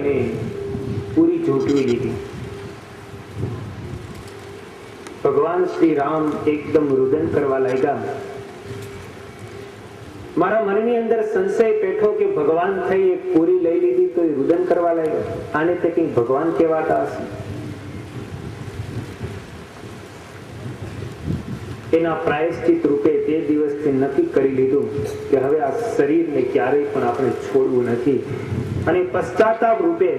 અને પૂરી ઝૂંટવી લીધી. ભગવાન શ્રી રામ એકદમ રુદન કરવા લાગ્યા. મારા મનની અંદર સંશય પેઠો કે ભગવાન થઈ એક પૂરી લઈ લીધી તો એ રુદન કરવા લાગ્યા. આને તે કંઈક ભગવાન કહેવાતા હશે. એના પ્રાયશ્ચિત રૂપે તે દિવસથી નક્કી કરી લીધું કે હવે આ શરીરને ક્યારેય પણ આપણે છોડવું નથી, અને પશ્ચાતાપ રૂપે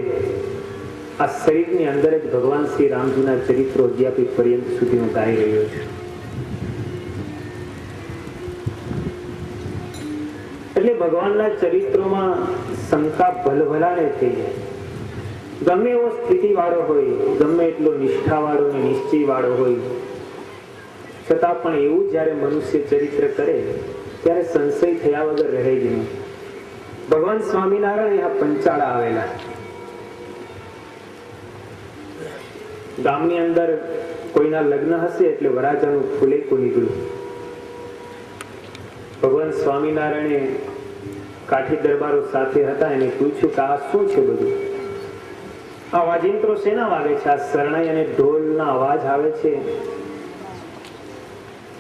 આ શરીરની અંદર જ ભગવાન શ્રી રામજીના ચરિત્રો અદ્યાપી પર્યંત સુધી હું ગાઈ રહ્યો છું. એટલે ભગવાનના ચરિત્રોમાં શંકા ભલભલાને થઈ જાય. ગમે એવો સ્થિતિ વાળો હોય, ગમે એટલો નિષ્ઠા વાળો ને નિશ્ચય વાળો હોય, છતાં પણ એવું જયારે મનુષ્ય ચરિત્ર કરે ત્યારે સંશય થયા વગર રહે જ નહીં. ભગવાન સ્વામિનારાયણ અહીંયા પંચાળા આવેલા. ગામની અંદર કોઈના લગ્ન હશે એટલે વરાજાનું ફુલેકું નીકળ્યું. ભગવાન સ્વામિનારાયણે કાઠી દરબારો સાથે હતા એને પૂછ્યું કે આ શું છે બધું? આ વાજિંત્રો શેના વાગે છે? આ શરણાઈ અને ઢોલના અવાજ આવે છે,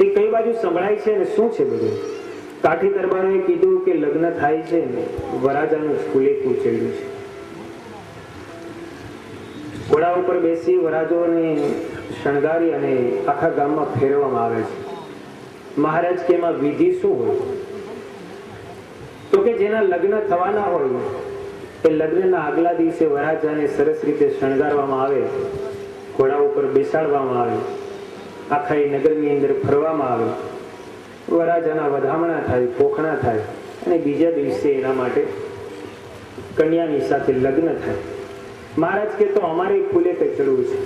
એ કઈ બાજુ સંભળાય છે અને શું છે બધું? કાઠી દરબારોએ કીધું કે લગ્ન થાય છે, વરાજાનું ફુલેકું ચડ્યું છે. ઘોડા ઉપર બેસી વરાજોને શણગારી અને આખા ગામમાં ફેરવામાં આવે છે. મહારાજ કે એમાં વિધિ શું હોય? તો કે જેના લગ્ન થવાના હોય એ લગ્નના આગલા દિવસે વરાજાને સરસ રીતે શણગારવામાં આવે, ઘોડા ઉપર બેસાડવામાં આવે, આખા નગરની અંદર ફરવામાં આવે, વરાજાના વધામણા થાય, પોખણા થાય, અને બીજા દિવસે એના માટે કન્યાની સાથે લગ્ન થાય. મહારાજ કે તો અમારે ફુલેકે ચડવું છે.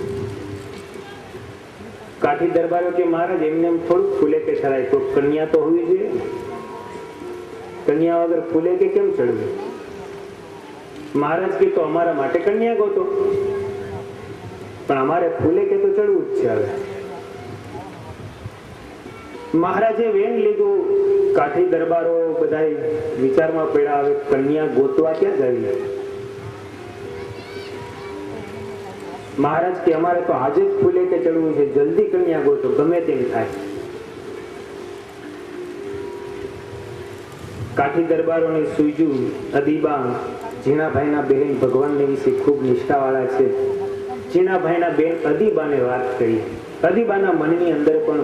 કાઠી દરબારો કે મહારાજ એમને એમ થોડુંક ફુલેકે ચડાય, તો કન્યા તો હોવી જોઈએ. કન્યા વગર ફુલેકે કેમ ચડવું? મહારાજ કે તો અમારા માટે કન્યા ગોતો, પણ અમારે ફુલેકે તો ચડવું જ છે. હવે મહારાજે વેણ લીધું. કાઠી દરબારો બધા વિચારમાં પડ્યા, હવે કન્યા ગોતવા ક્યાં જઈએ? મહારાજ કે અમારે તો આજે જ ફુલેકે ચડવું છે, જલ્દી કન્યા ગોતો, ગમે તેમ થાય. કાઠી દરબારોને સૂઝ્યું. અદીબા જીણાભાઈના બહેન ભગવાનને વિશે ખૂબ નિષ્ઠાવાળા છે. જીણાભાઈના બેન અદીબાને વાત કરી. અદીબાના મનની અંદર પણ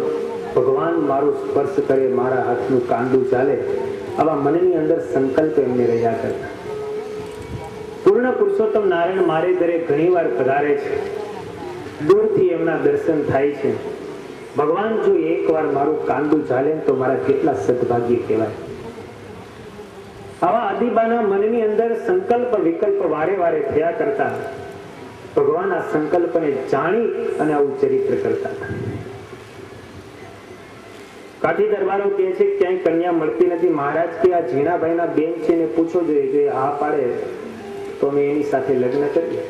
ભગવાન મારો સ્પર્શ કરે, મારા હાથનું કાંડું ચાલે, આવા મનની અંદર સંકલ્પ એમને રહ્યા કરતા. પૂર્ણ પુરુષોત્તમ નારાયણ મારે ઘરે ઘણી વાર પધારે છે, દૂરથી એમના દર્શન થાય છે. ભગવાન જો એકવાર મારું કાંડું ચાલે તો મારા કેટલા સદભાગ્ય કહેવાય. આવા અદીબાના મનની અંદર સંકલ્પ વિકલ્પ વારે વારે થયા કરતા. ભગવાન આ સંકલ્પને જાણી અને આવું ચરિત્ર કરતા. કાઠી દરબારો કહે છે ક્યાંય કન્યા મળતી નથી. મહારાજ કે આ જીણાભાઈના બેન છે ને પૂછો જોઈએ, જો હા પાડે તો અમે એની સાથે લગ્ન કરીએ.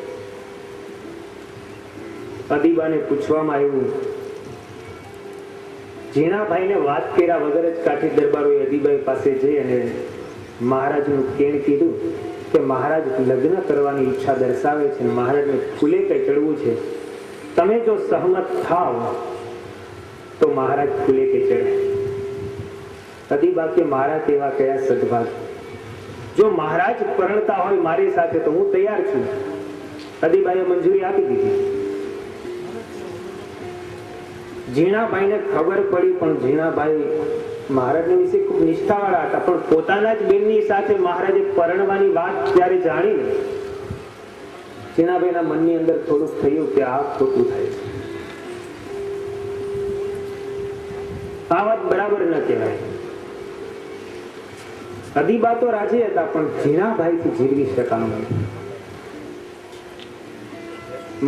અદીબાને પૂછવામાં આવ્યું. જીણાભાઈને વાત કર્યા વગર જ કાઠી દરબારોએ અદીબાઈ પાસે જઈ અને મહારાજનું કેણ કીધું કે મહારાજ લગ્ન કરવાની ઈચ્છા દર્શાવે છે, મહારાજને ફુલેકે ચડવું છે, તમે જો સહમત થાવ તો મહારાજ ફુલેકે ચડે. અદીબા કે મારા તેવા કયા સદભાગ્ય, જો મહારાજ પરણતા હોય મારી સાથે તો હું તૈયાર છું. અદીબાએ મંજૂરી આપી દીધી. જીણાભાઈને ખબર પડી, પણ જીણાભાઈ મહારાજને વિશે ખૂબ નિષ્ઠાવાળા હતા, પણ પોતાના જ બેનની સાથે મહારાજે પરણવાની વાત જ્યારે જાણી, જીણાભાઈના મનની અંદર થોડુંક થયું કે આ ખોટું થાય છે, આ વાત બરાબર ન કહેવાય. અદીબા તો રાજી હતા, પણ જીણાભાઈથી જીરવી શકાનું નહીં.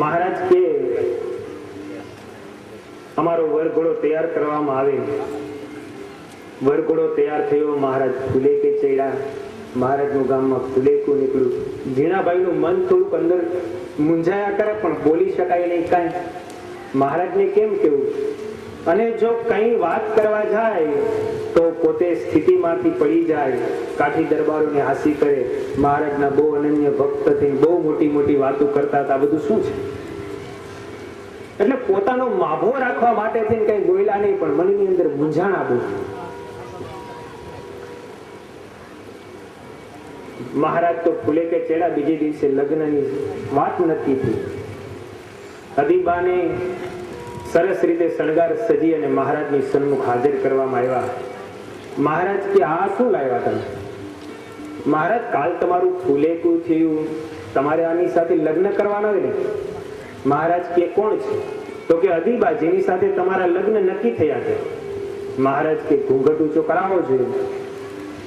મહારાજ કે અમારો વરઘોડો તૈયાર કરવામાં આવે. વરઘોડો તૈયાર થયો, મહારાજ ફુલેકે ચડ્યા. મહારાજનું ગામમાં ફુલેકું નીકળ્યું. જીણાભાઈનું મન થોડુંક અંદર મૂંઝાયા કરે, પણ બોલી શકાય નહીં કાંઈ. મહારાજને કેમ કેવું? અને જો કઈ વાત કરવા જાય તો પોતે સ્થિતિમાંથી પડી જાય, કાઠી દરબારોને હાસી કરે, મહારાજના બહુ અનન્ય ભક્ત થઈને બહુ મોટી મોટી વાતો કરતા હતા. બધું શું છે? એટલે પોતાનો માભો રાખવા માટે થઈને કઈ બોલ્યા નહીં, પણ મનની અંદર મૂંઝાણ આવું. મહારાજ તો ફૂલે કે ચેડા બીજે દિવસે લગ્નની વાત નક્કી થઈ. અદીબાને સરસ રીતે શણગાર સજી અને મહારાજની સન્મુખ હાજર કરવામાં આવ્યા. મહારાજ કે આ શું લાવ્યા તમે? મહારાજ કાલ તમારું ફૂલેકું થયું, તમારે આની સાથે લગ્ન કરવાના હોય ને. મહારાજ કે કોણ છે? તો કે અદીબા, જેની સાથે તમારા લગ્ન નક્કી થયા છે. મહારાજ કે ઘૂંઘટ ઊંચો કરાવો જોઈએ.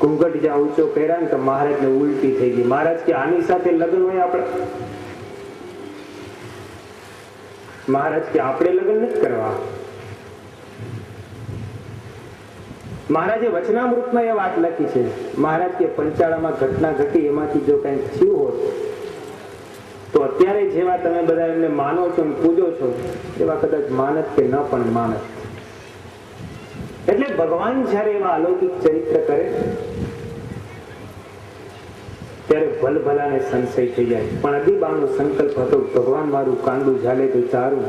ઘૂંઘટ જ્યાં ઊંચો કર્યા ને તો મહારાજને ઉલટી થઈ ગઈ. મહારાજ કે આની સાથે લગ્ન હોય આપણે? મહારાજ કે આપણે લગ્ન નથી કરવા. મહારાજે વચનામૃતમાં એ વાત લખી છે. મહારાજ કે પંચાળામાં ઘટના ઘટી, એમાંથી જો કંઈક થયું હોત તો અત્યારે જેવા તમે બધા એમને માનો છો ને પૂજો છો એવા કદાચ માનત કે ન પણ માનત. એટલે ભગવાન જયારે એવા અલૌકિક ચરિત્ર કરે ત્યારે ભલભલાને સંશય થઈ જાય. પણ અદીબાનો સંકલ્પ હતો, ભગવાન મારું કાંડું ઝાલે તો સારું.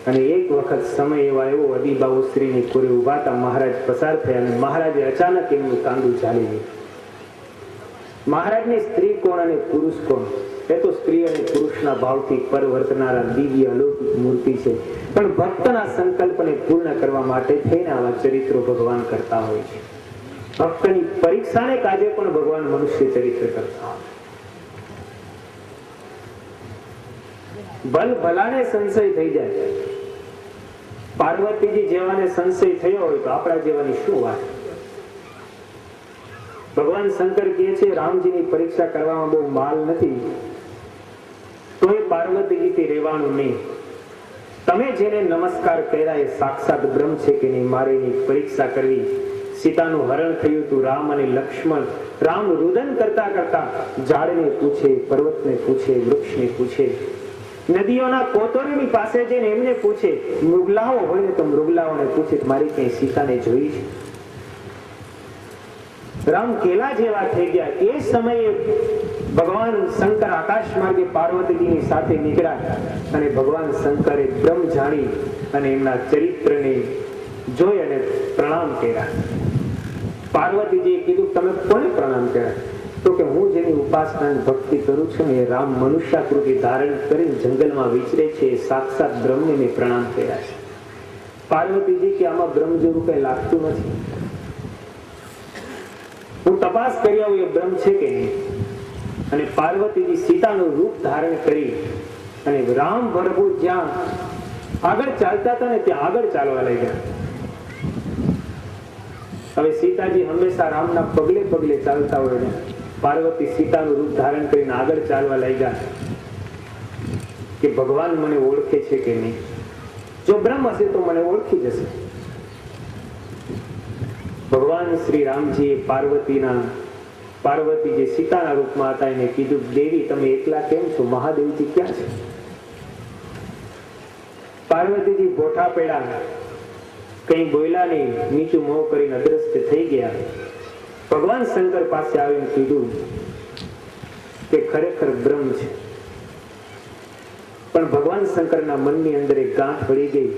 અને એક વખત સમય એવો આવ્યો, અદીબાઓ શ્રીની કોરે ઉભા હતા, મહારાજ પસાર થયા અને મહારાજે અચાનક એમનું કાંડું ઝાલી લીધું. મહારાજની સ્ત્રી કોણ અને પુરુષ કોણ? એ તો સ્ત્રી અને પુરુષના ભાવથી પરવર્તનારા દિવ્ય અલૌકિક મૂર્તિ છે. પણ ભક્તના સંકલ્પને પૂર્ણ કરવા માટે થઈને આવા ચરિત્રો ભગવાન કરતા હોય છે. ભક્તની પરીક્ષાને કાજે પણ ભગવાન મનુષ્ય ચરિત્ર કરતા હોય. ભલાને સંશય થઈ જાય. પાર્વતીજી જેવાને સંશય થયો હોય તો આપણા જેવાની શું વાત? ભગવાન શંકર કહે છે રામજીની પરીક્ષા કરવામાં બહુ માલ નથી, તો એ પાર્વતીજીથી રહેવાનું નહીં. તમે જેને નમસ્કાર કર્યા એ સાક્ષાત બ્રહ્મ છે કે નહીં, મારે એની પરીક્ષા કરવી. સીતાનું હરણ થયું હતું. રામ અને લક્ષ્મણ, રામ રુદન કરતા કરતા ઝાડને પૂછે, પર્વતને પૂછે, વૃક્ષને પૂછે, નદીઓના કોતરોની પાસે જઈને એમને પૂછે, મૃગલાઓ હોય ને તો મૃગલાઓને પૂછે મારી કઈ સીતાને જોઈ છે? રામ કેલા જેવા થઈ ગયા. એ સમયે ભગવાન શંકર આકાશ માર્ગે પાર્વતીજીની સાથે નીકળ્યા અને ભગવાન શંકરે બ્રહ્મ જાણી અને એમના ચરિત્રને જોઈ અને પ્રણામ કર્યા. પાર્વતીજીએ કીધું તમે કોને પ્રણામ કર્યા? તો કે હું જેની ઉપાસના ભક્તિ કરું છું એ રામ મનુષ્યાકૃતિ ધારણ કરીને જંગલમાં વિચરે છે, એ સાક્ષાત બ્રહ્મને મેં પ્રણામ કર્યા છે. પાર્વતીજી કે આમાં બ્રહ્મ જેવું કઈ લાગતું નથી. હું તપાસ કરી આવું એ બ્રહ્મ છે કે નહીં. અને પાર્વતીજી સીતાનું રૂપ ધારણ કરી અને રામ પ્રભુ જ્યાં આગળ ચાલતા હતા ને ત્યાં આગળ ચાલવા લાગ્યા. હવે સીતાજી હંમેશા રામના પગલે પગલે ચાલતા હોય ને, પાર્વતી સીતાનું રૂપ ધારણ કરીને આગળ ચાલવા લાગ્યા કે ભગવાન મને ઓળખે છે કે નહીં. જો બ્રહ્મ હશે તો મને ઓળખી જશે. ભગવાન શ્રી રામજીએ પાર્વતી જે સીતાના રૂપમાં હતા એને કીધું દેવી તમે એકલા કેમ છો? મહાદેવજી ક્યાં છે? પાર્વતીજી બોઠા પડ્યા, કઈ બોલ્યા નહીં, નીચું મોં કરીને અદ્રશ્ય થઈ ગયા. ભગવાન શંકર પાસે આવીને કીધું કે ખરેખર બ્રહ્મ છે. પણ ભગવાન શંકરના મનની અંદર એક ગાંઠ પડી ગઈ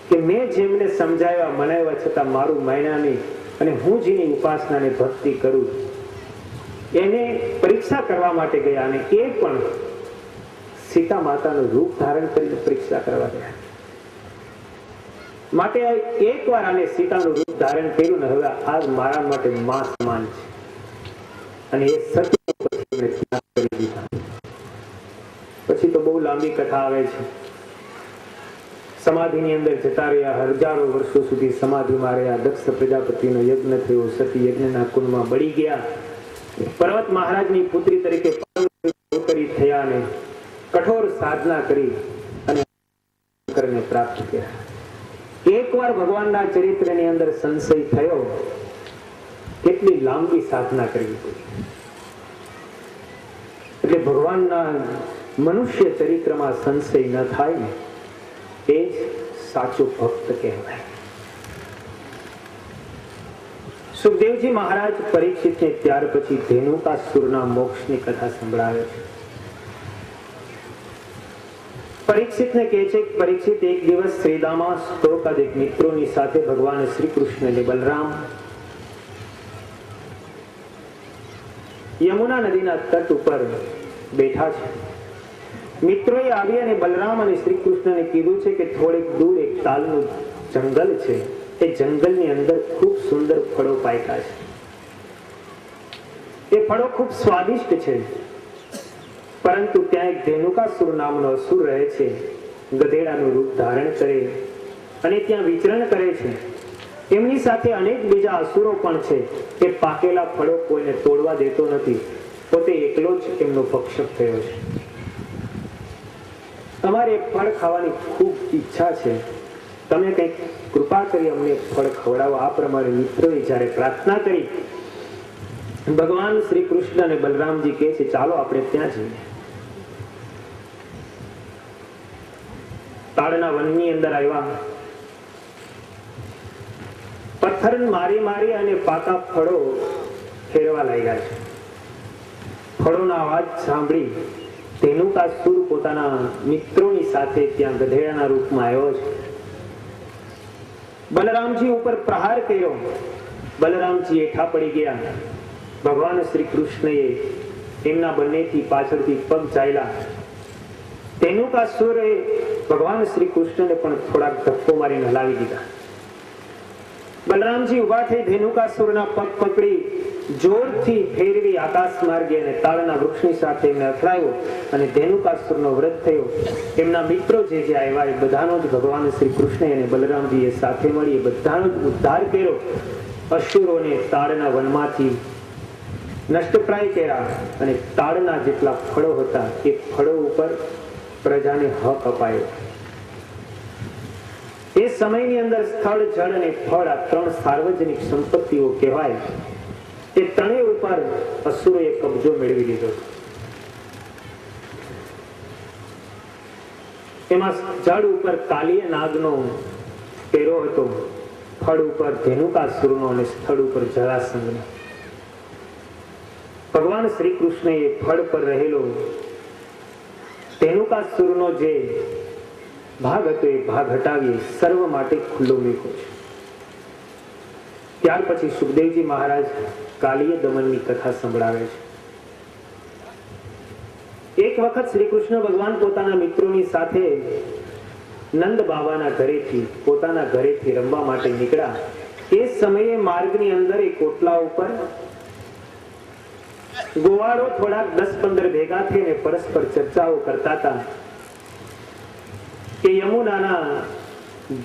કે મેં જેમને સમજાવ્યા મનાવ્યા છતાં મારું માન્યા નહીં, અને હું જેની ઉપાસનાને ભક્તિ કરું એને પરીક્ષા કરવા માટે ગયા, અને એ પણ સીતા માતાનું રૂપ ધારણ કરીને પરીક્ષા કરવા ગયા. માટે એકવાર આને સીતાનું રૂપ ધારણ કર્યું ને હવે આજ મારા માટે માં સમાન છે. અને એ સત્ય કરી દીધા. પછી તો બહુ લાંબી કથા આવે છે. સમાધિની અંદર જતા રહ્યા, હજારો વર્ષો સુધી સમાધિમાં રહ્યા. દક્ષ પ્રજાપતિનો યજ્ઞ થયો, સતી યજ્ઞના કુંડમાં બળી ગયા. પર્વત મહારાજની પુત્રી તરીકે પાર્વતી થયા અને કઠોર સાધના કરી અને શંકરને પ્રાપ્ત કર્યા. એકવાર ભગવાનના ચરિત્રની અંદર સંશય થયો, કેટલી લાંબી સાધના કરવી પડી. એટલે ભગવાનના મનુષ્ય ચરિત્રમાં સંશય ન થાય ને એ જ સાચો ભક્ત કહેવાય. સુખદેવજી મહારાજ પરીક્ષિતને ત્યાર પછી ધેનુકાસુરના મોક્ષની કથા સંભળાવે છે. પરીક્ષિતને કહે છે કે પરીક્ષિત, એક દિવસ શ્રીદામા સ્તોકાદિક મિત્રોની સાથે ભગવાન શ્રી કૃષ્ણ અને બલરામ યમુના નદીના તટ ઉપર બેઠા છે. મિત્રોએ આવી અને બલરામ અને શ્રી કૃષ્ણને કીધું છે કે થોડેક દૂર એક તાલનું જંગલ છે. એ જંગલની અંદર ખૂબ સુંદર ફળો પાક્યા છે. એ ફળો ખૂબ સ્વાદિષ્ટ છે, પરંતુ ત્યાં એક ધેનુકાસુર નામનો અસુર રહે છે. ગધેડાનું રૂપ ધારણ કરે અને ત્યાં વિચરણ કરે છે. એમની સાથે અનેક બીજા અસુરો પણ છે. એ પાકેલા ફળો કોઈને તોડવા દેતો નથી, પોતે એકલો જ એમનો ભક્ષક થયો છે. અમારે ફળ ખાવાની ખૂબ ઈચ્છા છે, તમે કંઈક કૃપા કરી અમને ફળ ખવડાવો. આ પ્રમાણે મિત્રોએ જ્યારે પ્રાર્થના કરી, ભગવાન શ્રી કૃષ્ણ અને બલરામજી કહે છે ચાલો આપણે ત્યાં જઈએ. તાડના વનની અંદર આવ્યા. પથ્થર મારી મારી અને પાકા ફળો ફેરવા લાગ્યા છે. ફળોનો અવાજ સાંભળી ધેનુકાસુર પોતાના મિત્રોની સાથે ત્યાં ગધેડાના રૂપમાં આવ્યો છે. બલરામજી ઉપર પ્રહાર કર્યો. બલરામજી હેઠા પડી ગયા. ભગવાન શ્રી કૃષ્ણએ એમના બંનેથી પાછળથી પગ ચાલ્યા. ધેનુકાસુરે ભગવાન શ્રી કૃષ્ણને પણ થોડાક ધક્કો મારીને હલાવી દીધા. બલરામજી ઉભા થઈ ધેનુકાસુરના પગ પકડી જોરથી ફેરવી આકાશ માર્ગે અને તાળના વૃક્ષની સાથે એમને અથડાયો અને ધેનુકાસુરનો વધ થયો. એમના મિત્રો જે આવ્યા એ બધાનો જ ભગવાન શ્રી કૃષ્ણ અને બલરામજીએ સાથે મળી બધાનો જ ઉદ્ધાર કર્યો. અસુરોને તાળના વનમાંથી નષ્ટપ્રાય કર્યા અને તાળના જેટલા ફળો હતા એ ફળો ઉપર પ્રજાને હક અપાયો. એ સમયની અંદર સ્થળ, જળ અને ફળ, આ ત્રણ સાર્વજનિક સંપત્તિઓ કહેવાય. એ ત્રણેય ઉપર અસુરોએ કબજો મેળવી લીધો. એમાં જળ ઉપર કાલીય નાગનો પેરો હતો, ફળ ઉપર ધેનુકાસુરનો અને સ્થળ ઉપર જરાસંઘનો. ભગવાન શ્રી કૃષ્ણએ ફળ પર રહેલો ધેનુકાસુરનો જે ભાગ હતો એ ભાગ હટાવી સર્વ માટે ખુલ્લો મૂક્યો છે. ત્યાર પછી સુખદેવજી મહારાજ કાલીય દમનની કથા સંભળાવે છે. એક વખત શ્રી કૃષ્ણ ભગવાન પોતાના મિત્રોની સાથે નંદ બાબાના ઘરેથી પોતાના ઘરેથી રમવા માટે નીકળ્યા. એ સમયે માર્ગની અંદર એક કોટલા ઉપર ગોવાળો થોડાક 10-15 ભેગા થઈને પરસ્પર ચર્ચાઓ કરતા હતા કે યમુનાના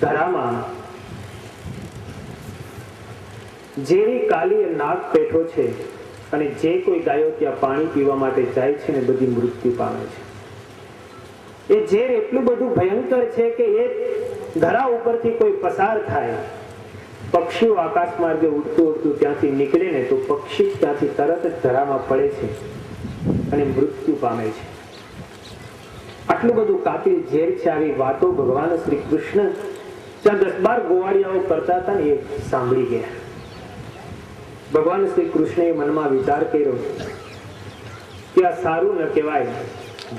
ધરામાં જેવી કાલી નાગ પેઠો છે અને જે કોઈ ગાયો ત્યાં પાણી પીવા માટે જાય છે ને બધી મૃત્યુ પામે છે. એ ઝેર એટલું બધું ભયંકર છે કે એ ધરા ઉપરથી કોઈ પસાર થાય, પક્ષીઓ આકાશ માર્ગે ઉડતું ઉડતું ત્યાંથી નીકળે ને તો પક્ષી ત્યાંથી તરત જ ધરામાં પડે છે અને મૃત્યુ પામે છે. આટલું બધું કાતિલ ઝેર છે. આવી વાતો ભગવાન શ્રી કૃષ્ણ ત્યાં 10-12 ગોવાળિયાઓ કરતા હતા ને એ સાંભળી ગયા. ભગવાન શ્રી કૃષ્ણએ મનમાં વિચાર કર્યો કે આ સારું ન કહેવાય.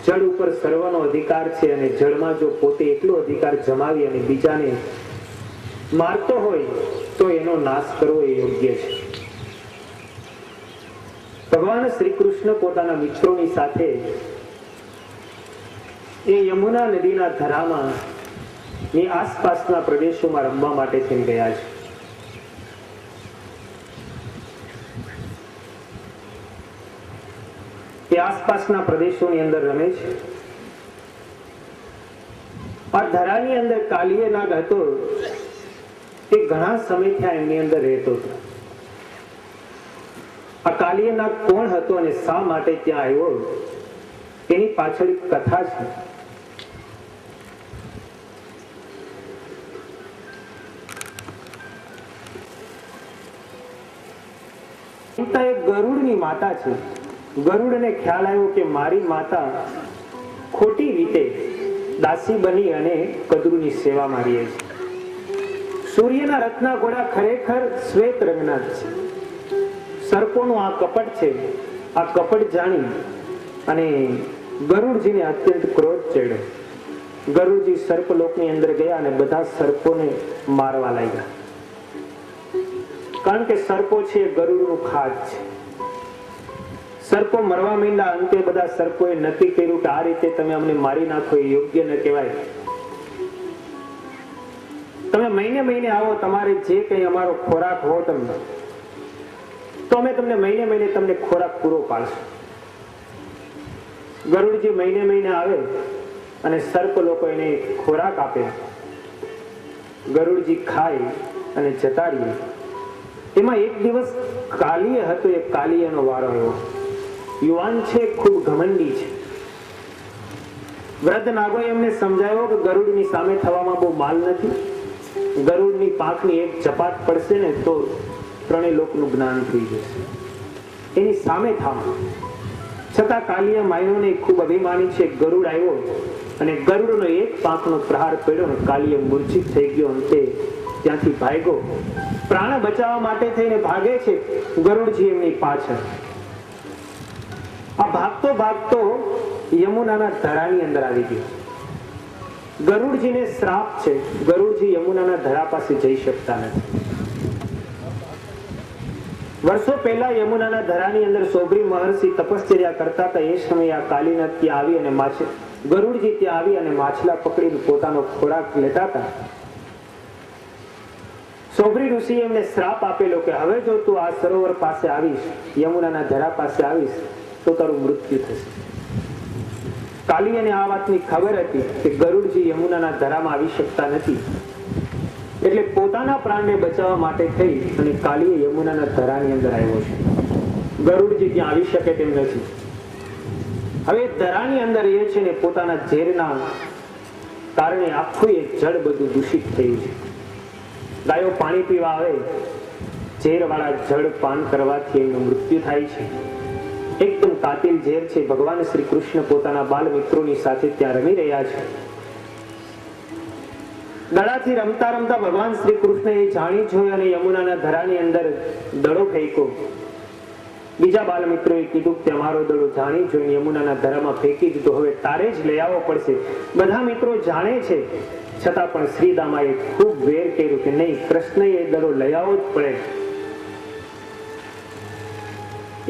જળ ઉપર સર્વનો અધિકાર છે અને જળમાં જો પોતે એટલો અધિકાર જમાવી અને બીજાને મારતો હોય તો એનો નાશ કરવો એ યોગ્ય છે. ભગવાન શ્રી કૃષ્ણ પોતાના મિત્રોની સાથે એ યમુના નદીના ધરામાં એ આસપાસના પ્રદેશોમાં રમવા માટે થઈને ગયા છે. તે આસપાસના પ્રદેશોની અંદર રમે છે. આ ધરાની અંદર કાલીય નાગ હતો એ ઘણા સમયથી એમની અંદર રહેતો હતો. આ કાલીય નાગ કોણ હતો અને શા માટે ત્યાં આવ્યો એની પાછળ એક કથા છે. એક ગરુડની માતા છે. ગરુડને ખ્યાલ આવ્યો કે મારી માતા ખોટી રીતે દાસી બની અને કદરુની સેવામાં રહીએ છીએ. સૂર્યના રથના ઘોડા ખરેખર શ્વેત રંગના જ છે. સર્પોનું આ કપટ છે. આ કપટ જાણી અને ગરુડજીને અત્યંત ક્રોધ ચડ્યો. ગરુડજી સર્પલોકની અંદર ગયા અને બધા સર્પોને મારવા લાગ્યા. કારણ કે સર્પો છે એ ગરુડનું ખાધ છે. સર્પો મરવા માંડ્યા. અંતે બધા સર્પોએ નક્કી કર્યું કે આ રીતે તમે અમને મારી નાખો એ યોગ્ય ન કહેવાય. તમે મહિને મહિને આવો, તમારે જે કંઈ અમારો ખોરાક હો તમને, તો અમે તમને મહિને મહિને તમને ખોરાક પૂરો પાડશું. ગરુડજી મહિને મહિને આવે અને સર્પ લોકો એને ખોરાક આપે. ગરુડજી ખાય અને જતા રહે. એમાં એક દિવસ કાલીય હતો. એ કાલીયનો વારો આવ્યો. યુવાન છે, ખૂબ ઘમંડી છે. વૃદ્ધ નાગોએ એમને સમજાવ્યો કે ગરુડની સામે થવામાં બહુ માલ નથી. ગરુડની પાંખની એક ઝપાટ પડશે ને તો ત્રણેય લોકનું જ્ઞાન થઈ જશે. એની સામે થાવ. છતાં કાલીય માયનોને ખૂબ અભિમાની છે. ગરુડ આવ્યો અને ગરુડનો એક પાંખનો પ્રહાર પડ્યો ને કાલીય મૂર્છિત થઈ ગયો. અંતે ત્યાંથી ભાગ્યો. પ્રાણ બચાવવા માટે થઈને ભાગે છે. ગરુડજી એમની પાછળ. આ ભાગતો ભાગતો યમુનાના ધરાની અંદર આવી ગયો. ગરુડજીને શ્રાપ છે. ગરુડજી યમુનાના ધરા પાસે જઈ શકતા નથી. વર્ષો પહેલા યમુનાના ધરાની અંદર સોબરી મહર્ષિ તપશ્ચર્યા કરતા હતા. એ સમયે આ કાલીનાથ ત્યાં આવી અને ગરુડજી ત્યાં આવી અને માછલા પકડીને પોતાનો ખોરાક લેતા હતા. સોબરી ઋષિએ એમને શ્રાપ આપેલો કે હવે જો તું આ સરોવર પાસે આવીશ, યમુનાના ધરા પાસે આવીશ, તો તારું મૃત્યુ થશે. કાલીયને આ વાતની ખબર હતી કે ગરુડજી યમુનાના ધરામાં આવી શકતા નથી. એટલે પોતાના પ્રાણને બચાવવા માટે થઈ અને કાલીય યમુનાના ધરાની અંદર આવ્યો છે. ગરુડજી ત્યાં આવી શકે તેમ નથી. હવે ધરાની અંદર એ છે ને પોતાના ઝેરના કારણે આખું એ જળ બધું દૂષિત થયું છે. ગાયો પાણી પીવા આવે, ઝેરવાળા જળ પાન કરવાથી એમનું મૃત્યુ થાય છે. એકદમ કાતિલ ઝેર છે. ભગવાન શ્રી કૃષ્ણ પોતાના બાલ મિત્રોની સાથે ત્યાં રમી રહ્યા છે. દડાથી રમતા રમતા ભગવાન શ્રી કૃષ્ણ એ જાણી જોઈ અને યમુનાના ધરાની અંદર દડો ફેંક્યો. બીજા બાલ મિત્રોએ કીધું કે અમારો દડો જાણી જોઈને યમુનાના ધરામાં ફેંકી દીધો. હવે તારે જ લઈ આવવો પડશે. બધા મિત્રો જાણે છે, છતાં પણ શ્રીદામાએ ખૂબ વેર કર્યું કે નહીં, કૃષ્ણએ દડો લઈ આવવો જ પડે.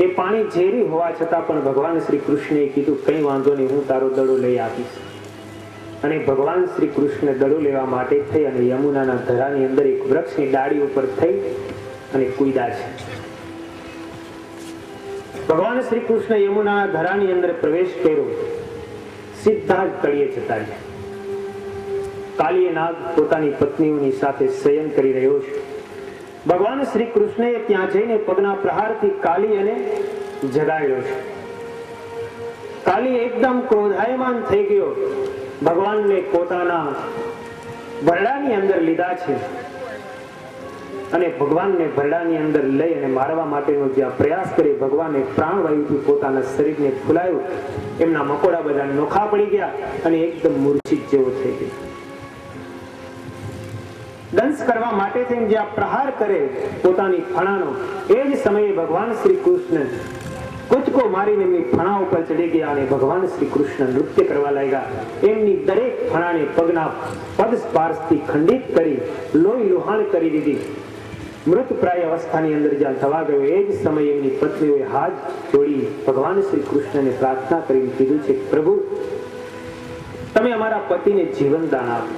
એ પાણી ઝેરી હોવા છતાં પણ ભગવાન શ્રી કૃષ્ણએ કીધું કઈ વાંધો નહીં, હું તારો દડો લઈ આપીશ. અને ભગવાન શ્રી કૃષ્ણ દડો લેવા માટે થઈ અને યમુનાના ધરાની અંદર એક વૃક્ષની ડાળી ઉપર થઈ અને કૂદ્યા છે. ભગવાન શ્રી કૃષ્ણ યમુનાના ધરાની અંદર પ્રવેશ કર્યો. સીધા જ તળિયે જતા રહ્યા. કાલીય નાગ પોતાની પત્નીઓની સાથે શયન કરી રહ્યો છે. ભગવાન શ્રી કૃષ્ણએ ત્યાં જઈને પગના પ્રહારથી કાલીયને જગાડ્યો છે. કાલી એકદમ ક્રોધાયમાન થઈ ગયો. ભગવાનને પોતાના ભરડાની અંદર લીધા છે અને ભગવાનને ભરડાની અંદર લઈ અને મારવા માટેનો જે પ્રયાસ કરે, ભગવાને પ્રાણવાયુથી પોતાના શરીરને ફૂલાયું. એમના મકોડા બધા નોખા પડી ગયા અને એકદમ મૂર્છિત જેવો થઈ ગયો. દંશ કરવા માટે થઈને જે પ્રહાર કરે પોતાની ફણાનો, એ જ સમયે ભગવાન શ્રી કૃષ્ણ કૂદકો મારીને એમની ફણા ઉપર ચડી ગયા અને ભગવાન શ્રી કૃષ્ણ નૃત્ય કરવા લાગ્યા. એમની દરેક ફણાને પગના પદ સ્પર્શથી ખંડિત કરી લોહી લુહાણ કરી દીધી. મૃતપ્રાય અવસ્થાની અંદર જ્યાં થવા ગયો એ જ સમયે એમની પત્નીઓએ હાથ જોડી ભગવાન શ્રી કૃષ્ણને પ્રાર્થના કરીને કીધું છે, પ્રભુ તમે અમારા પતિને જીવન દાન આપો.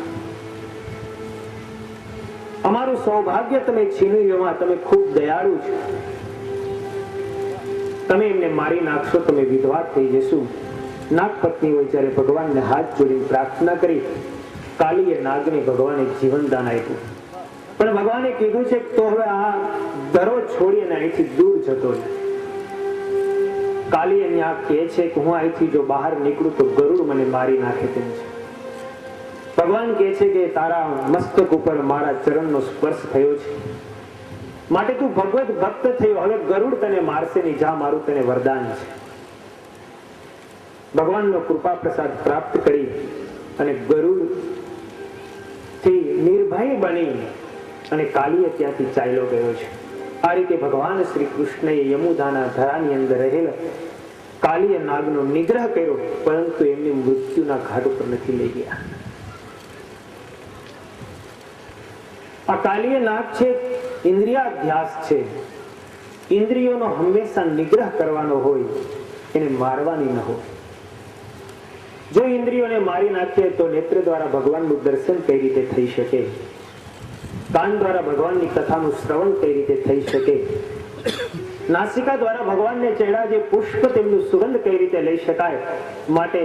અમારું સૌભાગ્ય તમે છીનવ્યું. એમાં તમે ખૂબ દયાળુ છો. તમે એમને મારી નાખશો, તમે વિધવા થઈ જશું. નાગ પત્નીઓ જ્યારે ભગવાનને હાથ જોડીને પ્રાર્થના કરી, કાલીએ નાગને ભગવાને જીવન દાન આપ્યું. પણ ભગવાને કીધું છે તો હવે આ ધરો છોડી અને અહીંથી દૂર જતો રહે. કાલી એની આ કહે છે કે હું અહીંથી જો બહાર નીકળું તો ગરુડ મને મારી નાખે તેમ છે. ભગવાન કહે છે કે તારા મસ્તક ઉપર મારા ચરણનો સ્પર્શ થયો છે, માટે તું ભગવત ભક્ત થયો. હવે ગરુડ તને મારશે નહીં, જા, મારું તને વરદાન છે. ભગવાનનો કૃપા પ્રસાદ પ્રાપ્ત કરી અને ગરુડ થી નિર્ભય બની અને કાલીએ ત્યાંથી ચાલ્યો ગયો છે. આ રીતે ભગવાન શ્રી કૃષ્ણએ યમુનાના ધરાની અંદર રહેલા કાલીય નાગનો નિગ્રહ કર્યો, પરંતુ એમને મૃત્યુના ઘાટ ઉપર નથી લઈ ગયા. આ કાલીય નાગ છે, ઇન્દ્રિયાધ્યાસ છે. ઇન્દ્રિયોનો હંમેશા નિગ્રહ કરવાનો હોય, એને મારવાની ન હોય. જો ઇન્દ્રિયોને મારી નાખીએ તો નેત્ર દ્વારા ભગવાનનું દર્શન કઈ રીતે થઈ શકે, કાન દ્વારા ભગવાનની કથાનું શ્રવણ કઈ રીતે થઈ શકે, નાસિકા દ્વારા ભગવાનને ચડ્યા જે પુષ્પ તેમનું સુગંધ કઈ રીતે લઈ શકાય. માટે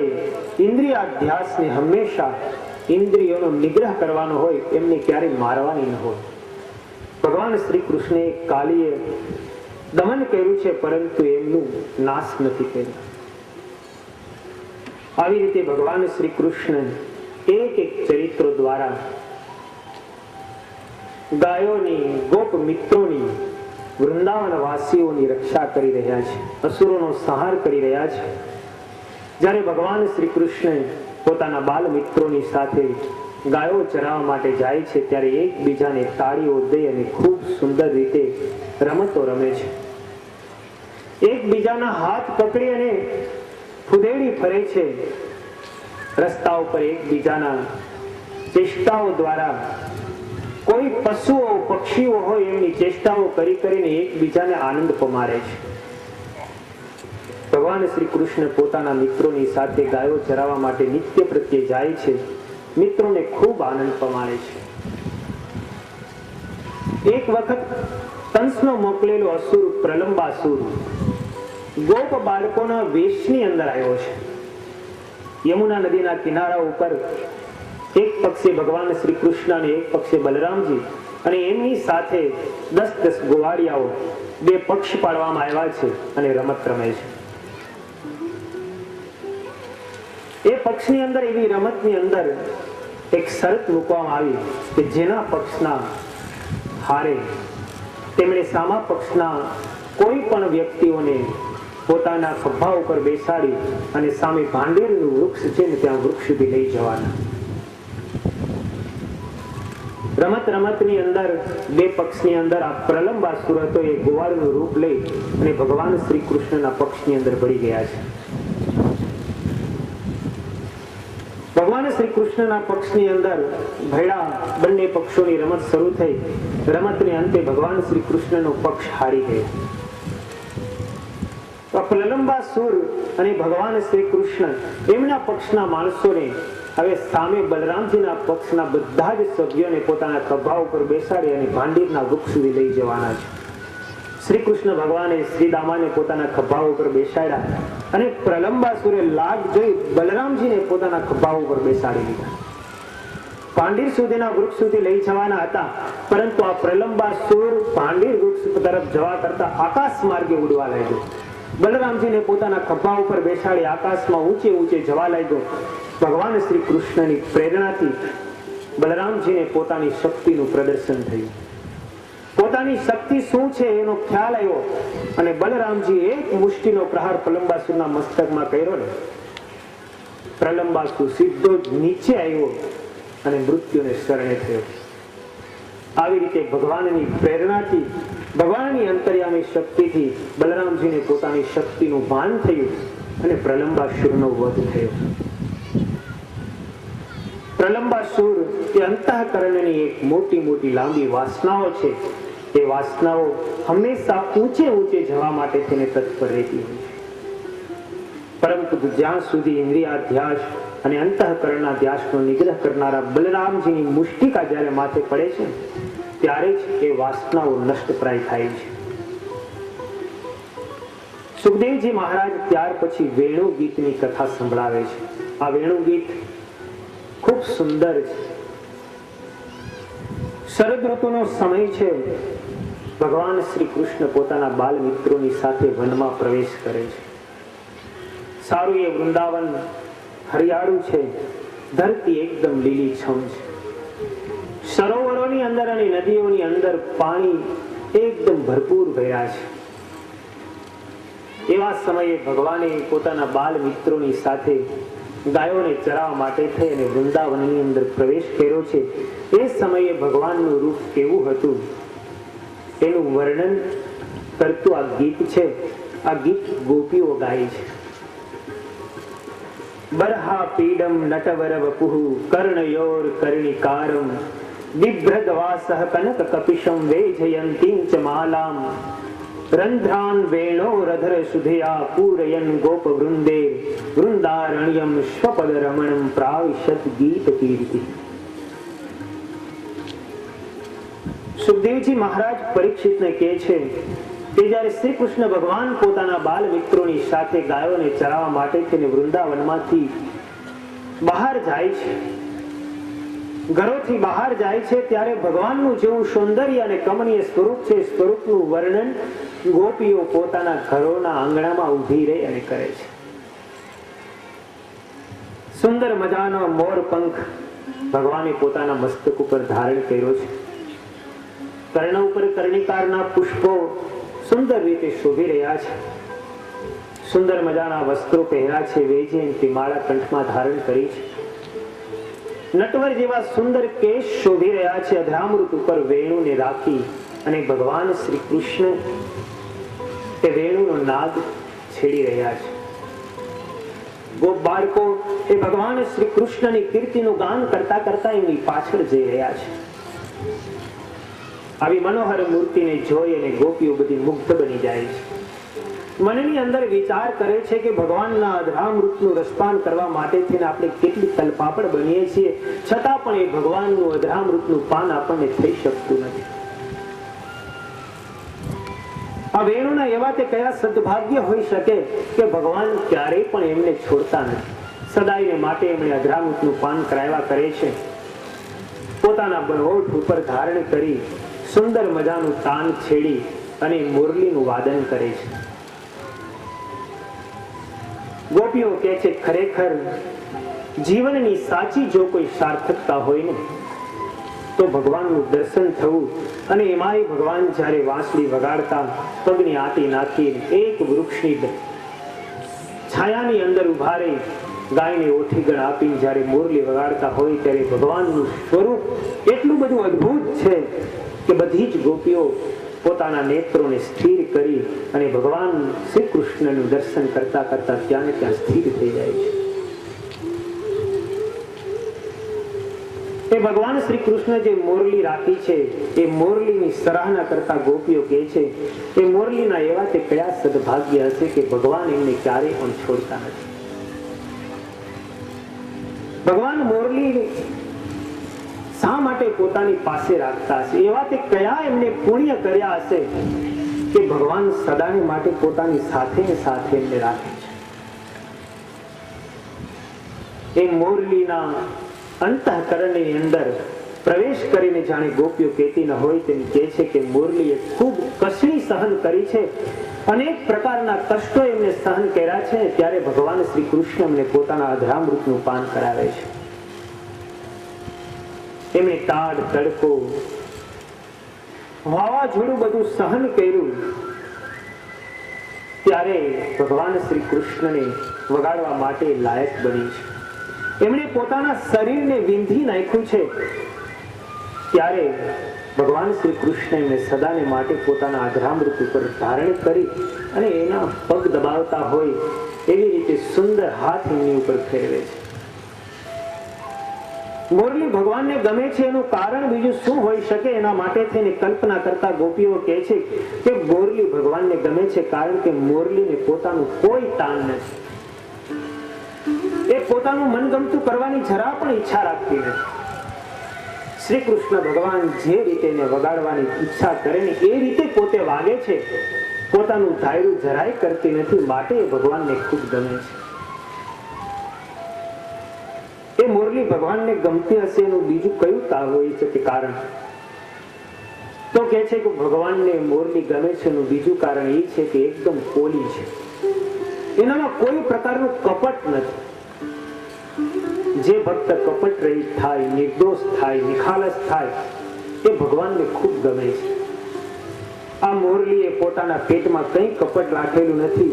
ઇન્દ્રિયાધ્યાસને હંમેશા ઇન્દ્રિયોનો નિગ્રહ કરવાનો હોય, એમને ક્યારેય મારવાની ન હોય. ભગવાન શ્રી કૃષ્ણે કાલીએ દમન કર્યું છે, પરંતુ એમનું નાશ નથી કર્યું. આવી રીતે ભગવાન શ્રી કૃષ્ણ એક એક ચરિત્રો દ્વારા ગાયોની, ગોપ મિત્રોની, વૃંદાવન વાસીઓની રક્ષા કરી રહ્યા છે, અસુરોનો સંહાર કરી રહ્યા છે. જ્યારે ભગવાન શ્રી કૃષ્ણ પોતાના બાલ મિત્રોની સાથે ગાયો ચરાવવા માટે જાય છે, ત્યારે એકબીજાને તાળીઓ દઈ અને ખૂબ સુંદર રીતે રમતો રમે છે. એકબીજાના હાથ પકડી અને ફુદેડી ફરે છે. રસ્તા ઉપર એકબીજાના ચેષ્ટાઓ દ્વારા, કોઈ પશુઓ પક્ષીઓ હોય એમની ચેષ્ટાઓ કરી કરીને એકબીજાને આનંદ પમાડે છે. ભગવાન શ્રી કૃષ્ણ પોતાના મિત્રોની સાથે ગાયો ચરાવવા માટે નિત્ય પ્રત્યે જાય છે. મિત્રોને ખૂબ આનંદ પમાડે છે. એક વખત કંસનો મોકલેલો અસુર પ્રલંબાસુર ગોપ બાળકોના વેશની અંદર આવ્યો છે. યમુના નદીના કિનારા ઉપર એક પક્ષે ભગવાન શ્રી કૃષ્ણ અને એક પક્ષે બલરામજી અને એમની સાથે 10 ગોવાળિયાઓ, 2 પક્ષ પાડવામાં આવ્યા છે અને રમત રમે છે. એ પક્ષની અંદર, એવી રમતની અંદર એક શરત મૂકવામાં આવી કે જેના પક્ષના હારે તેમણે સામા પક્ષના કોઈ પણ વ્યક્તિઓને પોતાના ખભા ઉપર બેસાડી અને સામે ભાંડેરનું વૃક્ષ છે ને ત્યાં વૃક્ષ સુધી લઈ જવાના. રમતની અંદર 2 પક્ષની અંદર આ પ્રલંબાસુર હતો, એ ગોવાળનું રૂપ લઈ અને ભગવાન શ્રી કૃષ્ણના પક્ષની અંદર ભળી ગયા છે. ભગવાન શ્રી કૃષ્ણના પક્ષની અંદર ભેળા બંને પક્ષોની રમત શરૂ થઈ. રમતને અંતે ભગવાન શ્રી કૃષ્ણનો પક્ષ હારી ગયો. પ્રલંબાસુર અને ભગવાન શ્રી કૃષ્ણ એમના પક્ષના માણસોને હવે સામે બલરામજીના પક્ષના બધા જ સભ્યોને પોતાના ખભા ઉપર બેસાડી અને ભાંડીરના વૃક્ષ સુધી લઈ જવાના છે. શ્રી કૃષ્ણ ભગવાને શ્રીદામાને પોતાના ખભા ઉપર બેસાડ્યા અને પ્રલંબાસુરે લાગ જોઈ બલરામજીને પોતાના ખભા ઉપર બેસાડી લીધા. પાંડીર સુધીના વૃક્ષ સુધી લઈ જવાના હતા, પરંતુ આ પ્રલંબાસુર પાંડીર વૃક્ષ તરફ જવા કરતા આકાશ માર્ગે ઉડવા લાગ્યો. બલરામજીને પોતાના ખભા ઉપર બેસાડી આકાશમાં ઊંચે ઊંચે જવા લાગ્યો. ભગવાન શ્રી કૃષ્ણની પ્રેરણાથી બલરામજીને પોતાની શક્તિનું પ્રદર્શન થયું. પોતાની શક્તિ શું છે એનો ખ્યાલ આવ્યો અને બલરામજી એક મુષ્ટિનો પ્રહાર પ્રલંબાસુરના મસ્તકમાં કર્યો ને પ્રલંબાસુર સીધો જ નીચે આવ્યો અને મૃત્યુને શરણે થયો. આવી રીતે ભગવાનની પ્રેરણાથી, ભગવાનની અંતર્યામી શક્તિથી બલરામજીને પોતાની શક્તિનું ભાન થયું અને પ્રલંબાસુરનો વધ થયો. પ્રલંબાસુર એ અંતઃકરણની એક મોટી મોટી લાંબી વાસનાઓ છે. એ વાસનાઓ હંમેશા ઊંચે ઊંચે જવા માટે તેને તત્પર રહેતી હોય છે. પરંતુ જ્યાં સુધી ઇન્દ્રિયાધ્યાસ અને અંતઃકરણના ધ્યાસનો નિગ્રહ કરનારા બલરામજીની મુષ્ટિકા જ્યારે માથે પડે છે, ત્યારે જ એ વાસનાઓ નષ્ટપ્રાય થાય છે. સુખદેવજી મહારાજ ત્યાર પછી વેણુ ગીતની કથા સંભળાવે છે. આ વેણુ ગીત ખૂબ સુંદર છે. શરદ ઋતુનો સમય છે. ભગવાન શ્રી કૃષ્ણ પોતાના બાલ મિત્રોની સાથે વનમાં પ્રવેશ કરે છે. સારું એ વૃંદાવન હરિયાળું છે. ધરતી એકદમ લીલીછમ છે. સરોવરોની અંદર અને નદીઓની અંદર પાણી એકદમ ભરપૂર ભર્યા છે. એવા સમયે ભગવાને પોતાના બાલ મિત્રોની સાથે ગાયોને ચરાવવા માટે થઈ અને વૃંદાવનની અંદર પ્રવેશ કર્યો છે, એ સમયે ભગવાનનું રૂપ કેવું હતું એનું વર્ણન કરતું આ ગીત છે. આ ગીત ગોપીઓ ગાય છે. બરહા પીડમ નટવર વપુઃ કર્ણયોર કર્ણિકારમ બિભ્રદવાસઃ કનક કપિશમ વેજયંતીં ચ માલામ રંધ્રાન વેણોરધર સુધયા પૂરયન ગોપ વૃંદે વૃંદારણ્યમ સ્વપદ રમણમ પ્રાવિશત ગીત કીર્તિ. સુખદેવજી મહારાજ પરીક્ષિતને કહે છે કે જ્યારે શ્રી કૃષ્ણ ભગવાન પોતાના બાલ મિત્રોની સાથે ગાયોને ચરાવવા માટે થઈને વૃંદાવનમાંથી બહાર જાય છે, ઘરોથી બહાર જાય છે, ત્યારે ભગવાનનું જેવું સૌંદર્ય અને કમનીય સ્વરૂપ છે, સ્વરૂપનું વર્ણન ગોપીઓ પોતાના ઘરોના આંગણામાં ઊભી રહી અને કરે છે. સુંદર મજાનો મોર પંખ ભગવાને પોતાના મસ્તક ઉપર ધારણ કર્યો છે. કર્ણ ઉપર કર્ણિકારના પુષ્પો સુંદર રીતે શોભી રહ્યા છે. સુંદર મજાના વસ્ત્રો પહેર્યા છે, વૈજયંતી માળા કંઠમાં ધારણ કરી છે. નટવર જેવા સુંદર કેશ શોભી રહ્યા છે. અધરામૃત ઉપર વેણુને રાખી અને ભગવાન શ્રી કૃષ્ણ તે વેણુનો નાદ છેડી રહ્યા છે. ગોપ બાળકો એ ભગવાન શ્રી કૃષ્ણની કીર્તિનું ગાન કરતા કરતા એમની પાછળ જઈ રહ્યા છે. આવી મનોહર મૂર્તિને જોઈ અને ગોપીઓ બધી મુગ્ધ બની જાય છે. મનની અંદર વિચાર કરે છે કે ભગવાનના અધરામૃતનું રસપાન કરવા માટે થઈને આપણે કેટલી તલપાપડ બનીએ છીએ, છતાં પણ એ ભગવાનનું અધરામૃતનું પાન આપણને થઈ શકતું નથી. આ વેણુના એવા તે કયા સદભાગ્ય હોઈ શકે કે ભગવાન ક્યારેય પણ એમને છોડતા નથી. સદાયને માટે એમણે અધરામૃતનું પાન કરાવ્યા કરે છે. પોતાના બળવોઠ ઉપર ધારણ કરી સુંદર મજાનું તાન છેડી અને મુરલીનું વાદન કરે છે. ગોપીઓ કહે છે, ખરેખર જીવનની સાચી જો કોઈ સાર્થકતા હોય ને તો ભગવાનનું દર્શન થવું. અને એમાંય ભગવાન જ્યારે વાંસળી વગાડતા પગની આંટી નાખી એક વૃક્ષની છાયાની અંદર ઉભા રહી ગાયને ઓઠીગણ આપી જ્યારે મુરલી વગાડતા હોય ત્યારે ભગવાનનું સ્વરૂપ એટલું બધું અદ્ભુત છે કે બધી જ ગોપીઓ પોતાના નેત્રોને સ્થિર કરી અને ભગવાન શ્રી કૃષ્ણનું દર્શન કરતા કરતા ત્યાં ને ત્યાં સ્થિર થઈ જાય છે. એ ભગવાન શ્રી કૃષ્ણ જે મોરલી રાખી છે એ મોરલીની સરાહના કરતા ગોપીઓ કહે છે એ મોરલીના એવા તે કયા સદભાગ્ય હશે કે ભગવાન એમને ક્યારેય પણ છોડતા નથી. ભગવાન મોરલી શા માટે પોતાની પાસે રાખતા હશે? એવા તે કયા એમને પુણ્ય કર્યા હશે કે ભગવાન સદાને માટે પોતાની સાથે ને સાથે એમને રાખે છે. એ મોરલીના અંતઃકરણની અંદર પ્રવેશ કરીને જાણે ગોપીઓ કહેતી ન હોય તેમ કહે છે કે મુરલીએ ખૂબ કષ્ટની સહન કરી છે, અનેક પ્રકારના કષ્ટો એમને સહન કર્યા છે, ત્યારે ભગવાન શ્રી કૃષ્ણ એમને પોતાના અધરામૃતનું પાન કરાવે છે. એમણે તાડ તડકો વાવાઝોડું બધું સહન કર્યું, ત્યારે ભગવાન શ્રી કૃષ્ણને વગાડવા માટે લાયક બની છે. એમણે પોતાના શરીરને વિંધી નાખ્યું છે, ત્યારે ભગવાન શ્રી કૃષ્ણ એમને સદાને માટે પોતાના અધરામૃત ઉપર ધારણ કરી અને એના પગ દબાવતા હોય એવી રીતે સુંદર હાથ એમની ઉપર ફેરવે છે. મોરલી ભગવાનને ગમે છે એનું કારણ બીજું શું હોઈ શકે? એના માટે થઈને કલ્પના કરતા ગોપીઓ કહે છે કે મોરલી ભગવાનને ગમે છે કારણ કે મોરલીને પોતાનું કોઈ તાણ નથી. એ પોતાનું મનગમતું કરવાની જરા પણ ઈચ્છા રાખતી નથી. શ્રી કૃષ્ણ ભગવાન જે રીતે એને વગાડવાની ઈચ્છા કરે ને એ રીતે પોતે વાગે છે, પોતાનું ધાયરું જરાય કરતી નથી, માટે એ ભગવાનને ખૂબ ગમે છે. એ મોરલી ભગવાનને ગમતી હશે એનું બીજું કયું હોય છે કે કારણ? તો કહે છે કે ભગવાનને મોરલી ગમે છે એનું બીજું કારણ એ છે કે એકદમ પોલી છે, એનામાં કોઈ પ્રકારનું કપટ નથી. જે ભક્ત કપટ રહિત થાય, નિર્દોષ થાય, નિખાલસ થાય એ ભગવાનને ખૂબ ગમે છે. આ મોરલીએ પોતાના પેટમાં કંઈ કપટ રાખેલું નથી,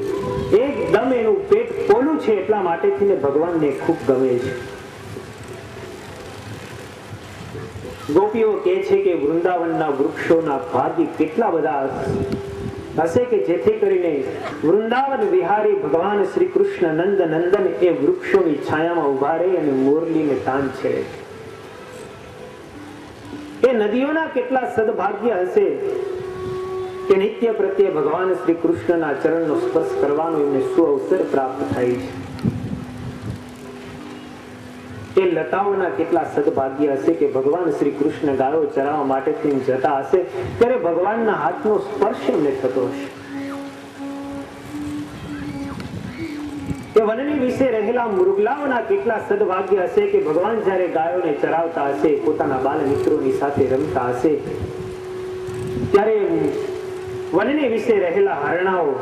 એકદમ એનું પેટ પોલું છે, એટલા માટેથી ભગવાનને ખૂબ ગમે છે. ગોપીઓ કહે છે કે વૃંદાવનના વૃક્ષોના ભાગ્ય કેટલા બધા હશે કે જેથી કરીને વૃંદાવન વિહારી ભગવાન શ્રી કૃષ્ણ નંદ નંદન એ વૃક્ષોની છાયામાં ઉભા રહી અને મોરલીને તાન છે. એ નદીઓના કેટલા સદભાગ્ય હશે કે નિત્ય પ્રત્યે ભગવાન શ્રી કૃષ્ણના ચરણનો સ્પર્શ કરવાનો એમને સુઅવસર પ્રાપ્ત થાય છે. એ લતાઓના કેટલા સદભાગ્ય હશે કે ભગવાન શ્રી કૃષ્ણ ગાયો ચરાવવા માટે જતા હશે ત્યારે ભગવાનના હાથનો સ્પર્શ એમને થતો હશે. એ વનની વિશે રહેલા મૃગલાઓના કેટલા સદભાગ્ય હશે કે ભગવાન જ્યારે ગાયોને ચરાવતા હશે, પોતાના બાલ મિત્રોની સાથે રમતા હશે, ત્યારે વનની વિશે રહેલા હરણાઓ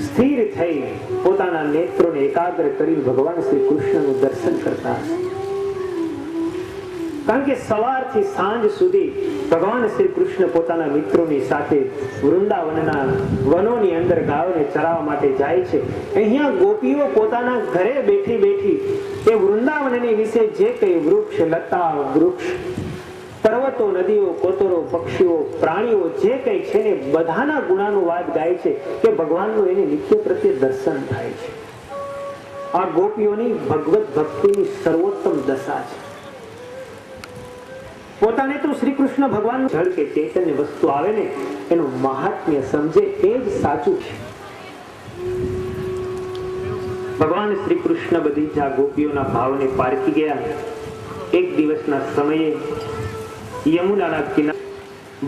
સ્થિર થઈ પોતાના નેત્રોને એકાગ્ર કરી ભગવાન શ્રી કૃષ્ણનું દર્શન કરતા હશે. કારણ કે સવારથી સાંજ સુધી ભગવાન શ્રી કૃષ્ણ પોતાના મિત્રોની સાથે વૃંદાવનના વનોની અંદર ગાયોને ચરાવવા માટે જાય છે. અહીંયા ગોપીઓ પોતાના ઘરે બેઠી બેઠી એ વૃંદાવનની વિશે જે કઈ વૃક્ષ, લતા, વૃક્ષ, પર્વતો, નદીઓ, કોતરો, પક્ષીઓ, પ્રાણીઓ જે કઈ છે ને બધાના ગુણાનુવાદ ગાય છે કે ભગવાનનું એને નિત્ય પ્રત્યે દર્શન થાય છે. આ ગોપીઓની ભગવત ભક્તિની સર્વોત્તમ દશા છે. પોતાને તો શ્રી કૃષ્ણ ભગવાન જળ કે ચૈતન્ય વસ્તુ આવે ને એનું મહાત્મ્ય સમજે એ જ સાચું છે. ભગવાન શ્રી કૃષ્ણ બધી જ આ ગોપીઓના ભાવને પારખી ગયા. એક દિવસના સમયે યમુનાના કિનારે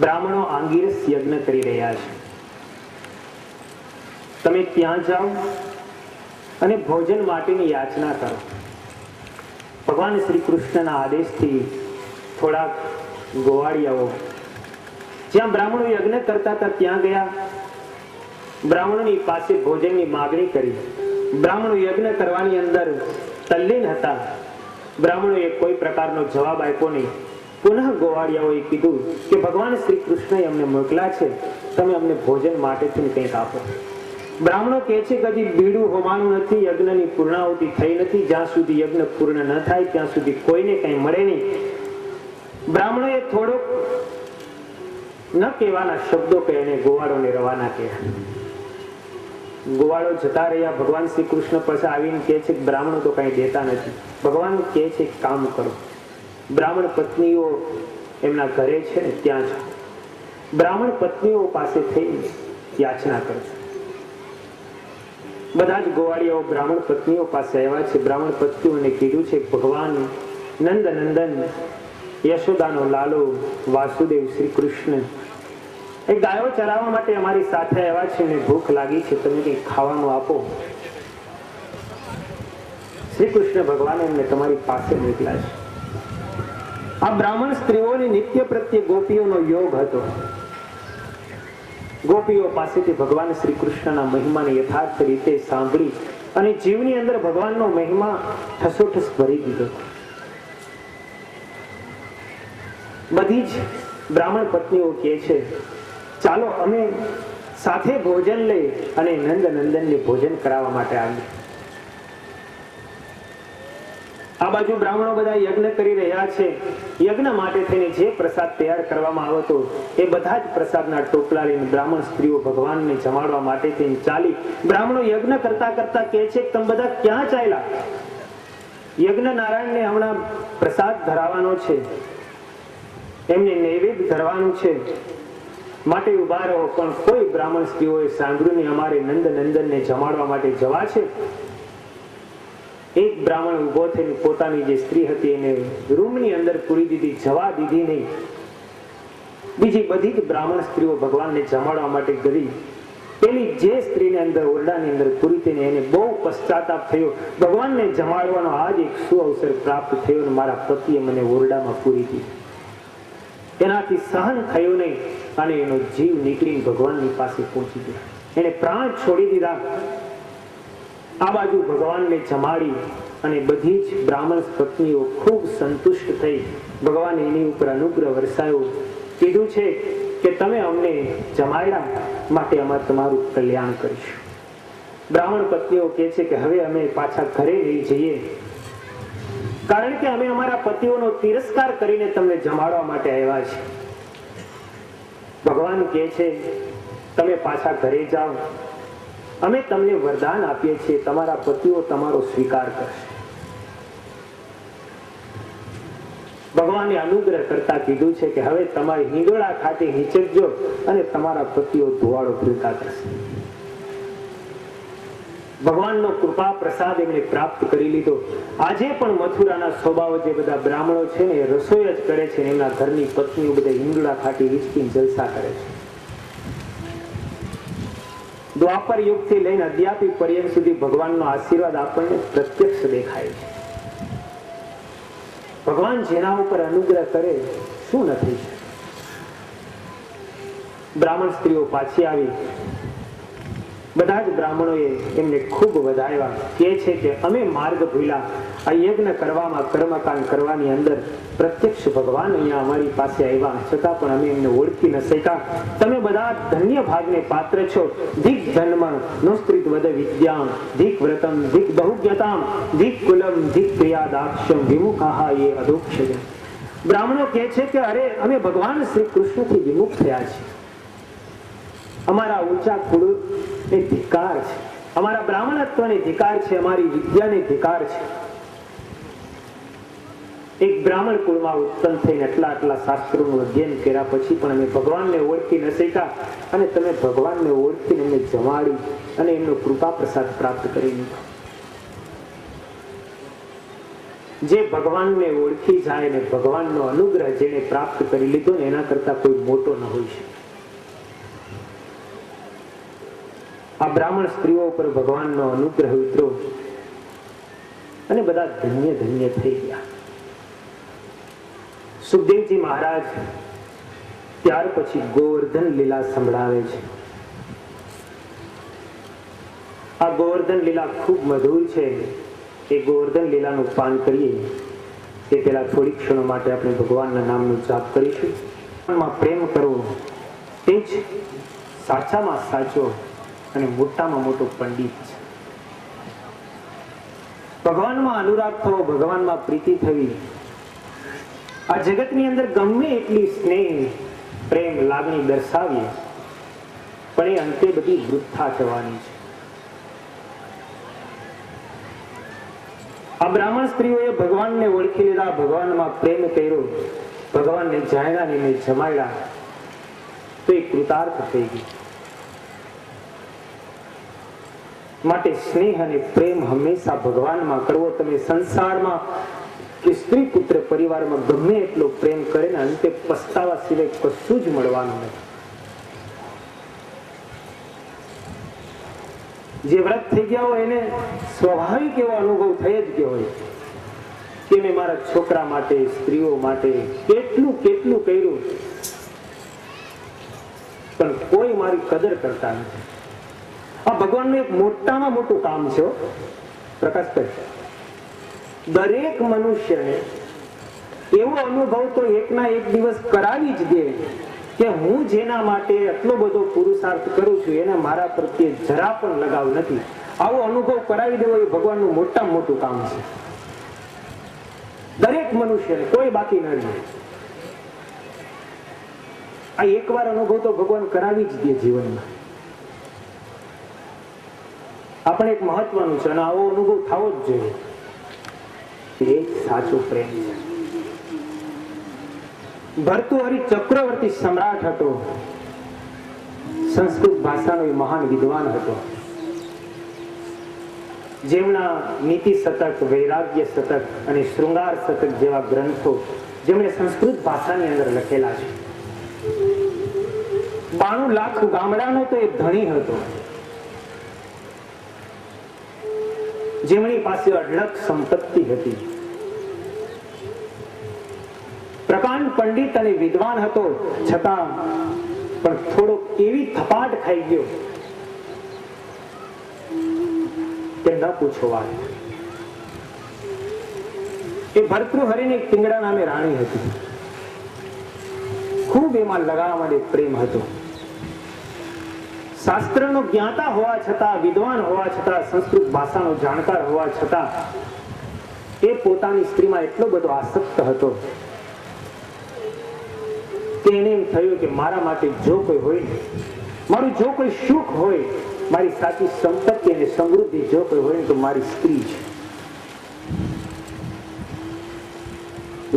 બ્રાહ્મણો આંગીરસ યજ્ઞ કરી રહ્યા છે. તમે ત્યાં જાઓ અને ભોજન માટેની યાચના કરો. ભગવાન શ્રી કૃષ્ણના આદેશથી થોડાક ગોવાળિયાઓ જ્યાં બ્રાહ્મણો યજ્ઞ કરતા હતા ત્યાં ગયા. બ્રાહ્મણોની પાસે ભોજનની માગણી કરી. બ્રાહ્મણો યજ્ઞ કરવાની અંદર તલ્લીન હતા. બ્રાહ્મણોએ કોઈ પ્રકારનો જવાબ આપ્યો નહીં. પુનઃ ગોવાળિયાઓએ કીધું કે ભગવાન શ્રી કૃષ્ણએ અમને મોકલા છે, તમે અમને ભોજન માટેથી કંઈક આપો. બ્રાહ્મણો કહે છે કે હજી બીડું હોમાનું નથી, યજ્ઞની પૂર્ણાહુતિ થઈ નથી, જ્યાં સુધી યજ્ઞ પૂર્ણ ન થાય ત્યાં સુધી કોઈને કંઈ મળે નહીં. બ્રાહ્મણોએ થોડોક ન કહેવાના શબ્દો કહીને ગોવાળોને રવાના કર્યા. ગોવાળો જતા રહ્યા. ભગવાન શ્રી કૃષ્ણ પાસે આવીને કહે છે કે બ્રાહ્મણો તો કઈ દેતા નથી. ભગવાન કહે છે કામ કરો, બ્રાહ્મણ પત્નીઓ એમના ઘરે છે ને ત્યાં જ બ્રાહ્મણ પત્નીઓ પાસે થઈ યાચના કરજો. બધા જ ગોવાળિયાઓ બ્રાહ્મણ પત્નીઓ પાસે આવ્યા છે. બ્રાહ્મણ પત્નીઓને કીધું છે ભગવાન નંદ નંદન, યશોદાનો લાલો, વાસુદેવ શ્રી કૃષ્ણ એ ગાયો ચરાવવા માટે અમારી સાથે આવ્યા છે અને ભૂખ લાગી છે, તમે કંઈક ખાવાનું આપો. શ્રી કૃષ્ણ ભગવાને એમને તમારી પાસે મોકલ્યા છે. આ બ્રાહ્મણ સ્ત્રીઓની નિત્ય પ્રત્યે ગોપીઓનો યોગ હતો. ગોપીઓ પાસેથી ભગવાન શ્રી કૃષ્ણના મહિમાને યથાર્થ રીતે સાંભળી અને જીવની અંદર ભગવાનનો મહિમા ઠસોઠસ ભરી દીધો. બધી જ બ્રાહ્મણ પત્નીઓ કહે છે ચાલો અમે સાથે ભોજન લઈ અને નંદ નંદનને ભોજન કરાવવા માટે આવીએ. આ બાજુ બ્રાહ્મણો બધા યજ્ઞ કરી રહ્યા છે. યજ્ઞ માટે થઈને જે પ્રસાદ તૈયાર કરવામાં આવ્યો હતો એ બધા જ પ્રસાદના ટોપલા લઈને બ્રાહ્મણ સ્ત્રીઓ ભગવાનને જમાડવા માટે થઈને ચાલી. બ્રાહ્મણો યજ્ઞ કરતા કરતા કહે છે કે તમે બધા ક્યાં ચાલ્યા? યજ્ઞ નારાયણને હમણાં પ્રસાદ ધરાવવાનો છે, એમને નૈવેદ્ય ધરવાનું છે, માટે ઉભા રહો. પણ કોઈ બ્રાહ્મણ સ્ત્રીઓએ સાંભળ્યું ને અમારે નંદ નંદનને જમાડવા માટે જવા છે. એક બ્રાહ્મણ ઉભો થઈને પોતાની જે સ્ત્રી હતી એને રૂમની અંદર પૂરી દીધી, જવા દીધી નહીં. બીજી બધી જ બ્રાહ્મણ સ્ત્રીઓ ભગવાનને જમાડવા માટે ગઈ. પેલી જે સ્ત્રીને અંદર ઓરડાની અંદર પૂરી થઈને એને બહુ પશ્ચાતાપ થયો, ભગવાનને જમાડવાનો આજ એક સુઅવસર પ્રાપ્ત થયો અને મારા પતિએ મને ઓરડામાં પૂરી દીધી. એનાથી સહન થયું નહીં અને એનો જીવ નીકળીને ભગવાનની પાસે પહોંચી ગયો. એને પ્રાણ છોડી દીધા. આ બાજુ ભગવાનને જમાડી અને બધી જ બ્રાહ્મણ પત્નીઓ ખૂબ સંતુષ્ટ થઈ. ભગવાને એની ઉપર અનુગ્રહ વરસાયો. કીધું છે કે તમે અમને જમાડ્યા માટે અમે તમારું કલ્યાણ કરીશું. બ્રાહ્મણ પત્નીઓ કહે છે કે હવે અમે પાછા ઘરે લઈ જઈએ, કારણ કે અમે અમારા પતિઓનો તિરસ્કાર કરીને તમને જમાડવા માટે આવ્યા છીએ. ભગવાન કહે છે તમે પાછા ઘરે જાઓ, અમે તમને વરદાન આપીએ છીએ, તમારા પતિઓ તમારો સ્વીકાર કરશે. ભગવાને અનુગ્રહ કરતા કીધું છે કે હવે તમારી હિંડોળા ખાતે હિંચકજો અને તમારા પતિઓ ધુવાડો પીરતા કરશે. ભગવાનનો કૃપા પ્રસાદ એમણે પ્રાપ્ત કરી લીધો. આજે પણ મથુરાના સ્વભાવ જે બધા બ્રાહ્મણો છે ને એ રસોઈ જ કરે છે, એમના ઘરની પત્નીઓ બધા હિંડોળા ખાતે હિંચકીને જલસા કરે છે. દ્વાપર યુગથી લઈને અદ્યાપી પર્યંત સુધી ભગવાનનો આશીર્વાદ આપણને પ્રત્યક્ષ દેખાય છે. ભગવાન જેના ઉપર અનુગ્રહ કરે શું નથી. બ્રાહ્મણ સ્ત્રીઓ પાછી આવી, બધા જ બ્રાહ્મણોએ એમને ખૂબ વધાવ્યા. કહે છે કે અમે માર્ગ ભૂલ્યા, આ યજ્ઞ કરવામાં, કર્મકાંડ કરવાની અંદર પ્રત્યક્ષ ભગવાન અહીંયા અમારી પાસે આવ્યા, છતાં પણ અમે એમને ઓળખી ન શક્યા. તમે બધા ધન્ય ભાગને પાત્ર છો. ધીક જન્મ નોસ્ત્રિત વદ વિદ્યામ, ધીક વ્રતમ, ધીક બહુજ્ઞતામ, ધીક કુલમ, ધીક ક્રિયાદાક્ષમ, વિમુખાહા યે અધોક્ષજ. બ્રાહ્મણો કહે છે કે અરે અમે ભગવાન શ્રી કૃષ્ણથી વિમુખ થયા છીએ. અમારા ઊંચા કુળ એ ધિકાર છે, અમારા બ્રાહ્મણત્વને ધિકાર છે, અમારી વિદ્યાને ધિકાર છે. એક બ્રાહ્મણ કુળમાં ઉત્પન્ન થઈને આટલા શાસ્ત્રોનું અધ્યયન કર્યા પછી પણ અમે ભગવાનને ઓળખી ન શક્યા, અને તમે ભગવાનને ઓળખીને એમને જમાડી અને એમનો કૃપા પ્રસાદ પ્રાપ્ત કરી લીધો. જે ભગવાનને ઓળખી જાય ને ભગવાનનો અનુગ્રહ જેને પ્રાપ્ત કરી લીધો ને એના કરતા કોઈ મોટો ન હોય છે. આ બ્રાહ્મણ સ્ત્રીઓ પર ભગવાનનો અનુગ્રહ ઉતર્યો અને બધા ધન્ય ધન્ય થઈ ગયા. સુખદેવજી મહારાજ ત્યાર પછી ગોવર્ધન લીલા સંભળાવે છે. આ ગોવર્ધન લીલા ખૂબ મધુર છે. એ ગોવર્ધન લીલાનું પાન કરીએ તે પેલા થોડી ક્ષણો માટે આપણે ભગવાનના નામનો જાપ કરીશું. પ્રેમ કરવો તે જ સાચામાં સાચો અને મોટામાં મોટો પંડિત છે. ભગવાનમાં અનુરાગ થવો, ભગવાનમાં પ્રીતિ થવી. આ જગતની અંદર ગમે એટલી સ્નેહ, પ્રેમ, લાગણી દર્શાવીએ પણ એ અંતે બધી વૃથા થવાની છે. આ બ્રાહ્મણ સ્ત્રીઓએ ભગવાનને ઓળખી લીધા, ભગવાનમાં પ્રેમ કર્યો, ભગવાનને જાણ્યા ને જમાડ્યા તો એ કૃતાર્થ થઈ ગઈ. માટે સ્નેહ અને પ્રેમ હંમેશા ભગવાનમાં કરવો. તમે સંસારમાં કે સ્ત્રી પુત્ર પરિવારમાં ગમે એટલો પ્રેમ કરે ને અંતે પસ્તાવા સિવાય કશું જ મળવાનું નથી. જે વ્રત થઈ ગયા હોય એને સ્વાભાવિક એવો અનુભવ થઈ જ ગયો હોય કે મેં મારા છોકરા માટે, સ્ત્રીઓ માટે કેટલું કેટલું કર્યું, પણ કોઈ મારી કદર કરતા નથી. આ ભગવાનનું એક મોટામાં મોટું કામ છે પ્રકાશભાઈ. દરેક મનુષ્યને એવો અનુભવ તો એકના એક દિવસ કરાવી જ દે કે હું જેના માટે આટલો બધો પુરુષાર્થ કરું છું એને મારા પ્રત્યે જરા પણ લગાવ નથી. આવો અનુભવ કરાવી દેવો એ ભગવાનનું મોટામાં મોટું કામ છે. દરેક મનુષ્યને કોઈ બાકી ન રહે. આ એકવાર અનુભવ તો ભગવાન કરાવી જ દે જીવનમાં. આપણે એક મહત્વનું છે અને આવો અનુભવ થવો જ જોઈએ. એ સાચો પ્રેમ છે. ભર્તૃહરિ ચક્રવર્તી સમ્રાટ હતો. સંસ્કૃત ભાષાનો એ મહાન વિદ્વાન હતો. જેમના નીતિ શતક, વૈરાગ્ય શતક અને શૃંગાર શતક જેવા ગ્રંથો જેમણે સંસ્કૃત ભાષાની અંદર લખેલા છે. 92 લાખ ગામડાનો તો એ ધણી હતો. જેમની પાસે અઢળક સંપત્તિ હતી. પ્રકાંડ પંડિત અને વિદ્વાન હતો, છતાં પણ થોડો એવી થપાટ ખાઈ ગયો કે ન પૂછો વાત. એ ભર્તૃહરિની પિંગળા નામે રાણી હતી. ખૂબ એમાં લગાવ અને પ્રેમ હતો. શાસ્ત્રનો જ્ઞાતા હોવા છતાં, વિદ્વાન હોવા છતાં, સંસ્કૃત ભાષાનો જાણકાર હોવા છતાં એ પોતાની સ્ત્રીમાં એટલો બધો આસક્ત હતો કે એને એમ થયું કે મારા માટે જો કોઈ હોય, મારું જો કોઈ સુખ હોય, મારી સાચી સંપત્તિ અને સમૃદ્ધિ જો કોઈ હોય તો મારી સ્ત્રી છે.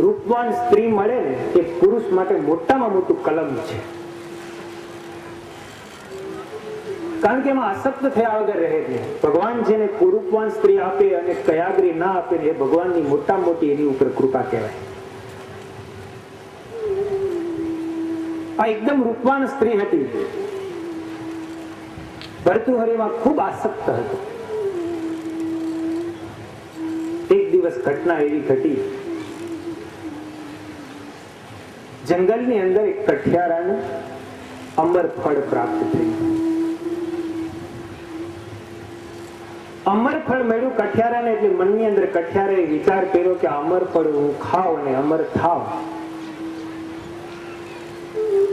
રૂપવાન સ્ત્રી મળે ને એ પુરુષ માટે મોટામાં મોટું કલમ છે. કારણ કે એમાં આસક્ત થયા વગર રહે છે. ભગવાન જેને રૂપવાન સ્ત્રી આપે અને કયાગ્રી ના આપે ને એ ભગવાનની મોટામાં મોટી એની ઉપર કૃપા કહેવાય. આ એકદમ રૂપવાન સ્ત્રી હતી. ભર્તૃહરિમાં ખૂબ આસક્ત હતો. એક દિવસ ઘટના એવી ઘટી, જંગલની અંદર એક કઠિયારાને અમર ફળ પ્રાપ્ત થયું. અમર ફળ મળ્યું કઠિયારાને એટલે મનની અંદર કઠિયારાએ વિચાર કર્યો કે અમર ફળ હું ખાવ અને અમર થાવ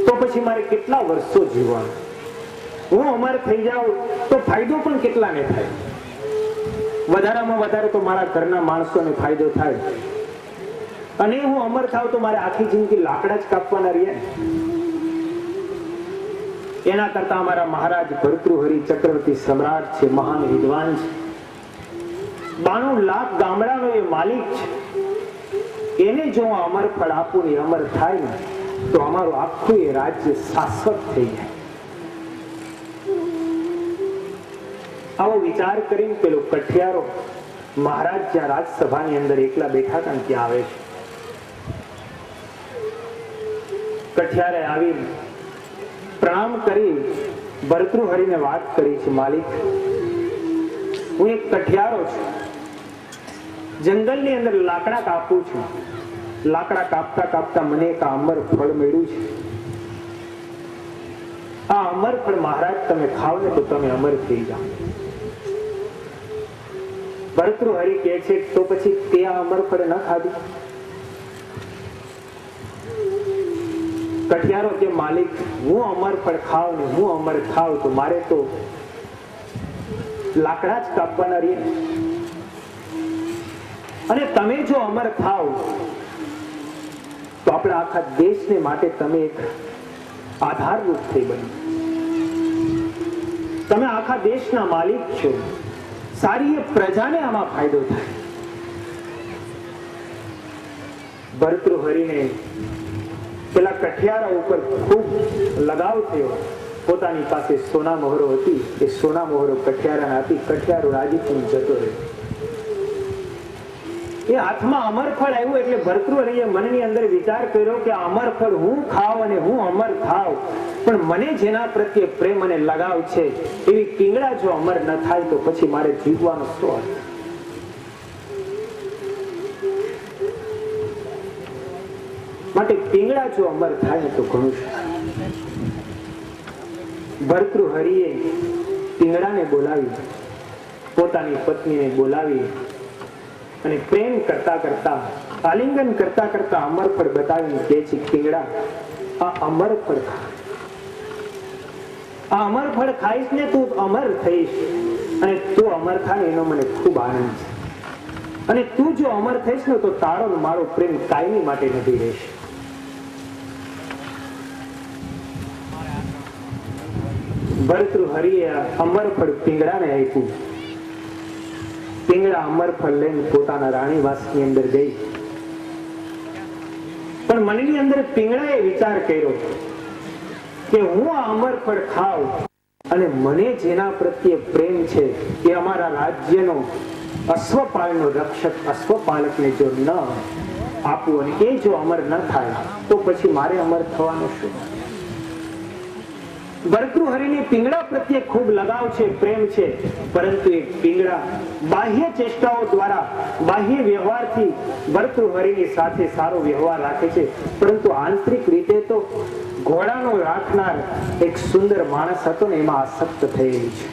તો પછી મારે કેટલા વર્ષો જીવવાનું. હું અમર થઈ જાઉં તો ફાયદો પણ કેટલાને થાય. વધારામાં વધારે તો મારા ઘરના માણસોને ફાયદો થાય, અને હું અમર થાવ તો મારે આખી જિંદગી લાકડા જ કાપવાના રહ્યા. એના કરતા અમારા મહારાજ ભર્તૃહરિ ચક્રવર્તી સમ્રાટ છે, મહાન વિદ્વાન છે, 92 લાખ ગામડાનો એ માલિક છે. એને જો હું અમર ફળ આપું ને અમર થાય ને તો અમારું આખું એ રાજ્ય શાશ્વત થઈ જાય. આવો વિચાર કરીને પેલો કઠિયારો મહારાજ જ્યાં રાજસભાની અંદર એકલા બેઠા હતા ત્યાં આવે છે. કઠિયારે આવી પ્રણામ કરી ભર્તૃહરિને વાત કરી છે, માલિક હું એક કઠિયારો છું, જંગલની અંદર લાકડા કાપું છું. લાકડા કાપતા કાપતા મને એક અમર ફળ મળ્યું છે. આ અમર ફળ મહારાજ તમે ખાવ ને તો તમે અમર થઈ જાઓ. ભર્તૃહરિ કહે છે તો પછી તે આ અમર ફળ ન ખાધું? કઠિયારો કે માલિક હું અમર ફળ ખાવ ને હું અમર ખાવ તો મારે તો લાકડા જ કાપવાના રહે, અને તમે જો અમર થાવ તો આપણા આખા દેશને માટે તમે એક આધારરૂપ થઈ બન્યું. તમે આખા દેશના માલિક છો. સારી એ પ્રજાને આમાં ફાયદો થાય. ભર્તૃહરિને પેલા કઠિયારા ઉપર ખૂબ લગાવ થયો. પોતાની પાસે સોના મોહરો હતી, એ સોના મોહરો કઠિયારાને આપી કઠિયારો રાજી થઈને જતો રહ્યો. એ હાથમાં અમર ફળ આવ્યું એટલે ભર્તૃહરિએ મનની અંદર વિચાર કર્યો કે અમર ફળ હું ખાવ અને હું અમર થાવ, પણ મને જેના પ્રત્યે પ્રેમ અને લગાવ છે એવી પીંગળા જો અમર ન થાય તો પછી મારે જીવવાનો શું અર્થ? માટે પીંગળા જો અમર થાય તો ઘણું. ભર્તૃહરિએ પીંગળાને બોલાવી, પોતાની પત્નીને બોલાવી અને પ્રેમ કરતા કરતા, આલિંગન કરતા કરતા અમર ફળ બતાવીને કહે છે, પીંગળા આ અમર ફળ ખા. આ અમર ફળ ખાઈશ ને તું અમર થઈશ, અને તું અમર થાય એનો મને ખૂબ આનંદ છે. અને તું જો અમર થઈશ ને તો તારો ને મારો પ્રેમ કાયમી માટે નથી રહેશે. ભર્તૃહરિએ અમર ફળ પીંગળાને આપ્યું. પીંગળા અમર ફળ લઈને પોતાના રાણીવાસની અંદર ગઈ, પણ મનની અંદર પીંગળાએ વિચાર કર્યો કે હું આ અમર ફળ ખાવ અને મને જેના પ્રત્યે પ્રેમ છે એ અમારા રાજ્યનો અશ્વપાલનો રક્ષક અશ્વપાલકને જો ન આપું અને એ જો અમર ન થાય તો પછી મારે અમર થવાનું શું? ભર્તૃહરિની પીંગળા પ્રત્યે ખૂબ લગાવ છે, પ્રેમ છે, પરંતુ એક પીંગળા બાહ્ય ચેષ્ટાઓ દ્વારા, બાહ્ય વ્યવહારથી ભર્તૃહરિની સાથે સારો વ્યવહાર રાખે છે, પરંતુ આંતરિક રીતે તો ઘોડાનો રાખનાર એક સુંદર માણસ હતો ને એમાં આસક્ત થયેલી છે.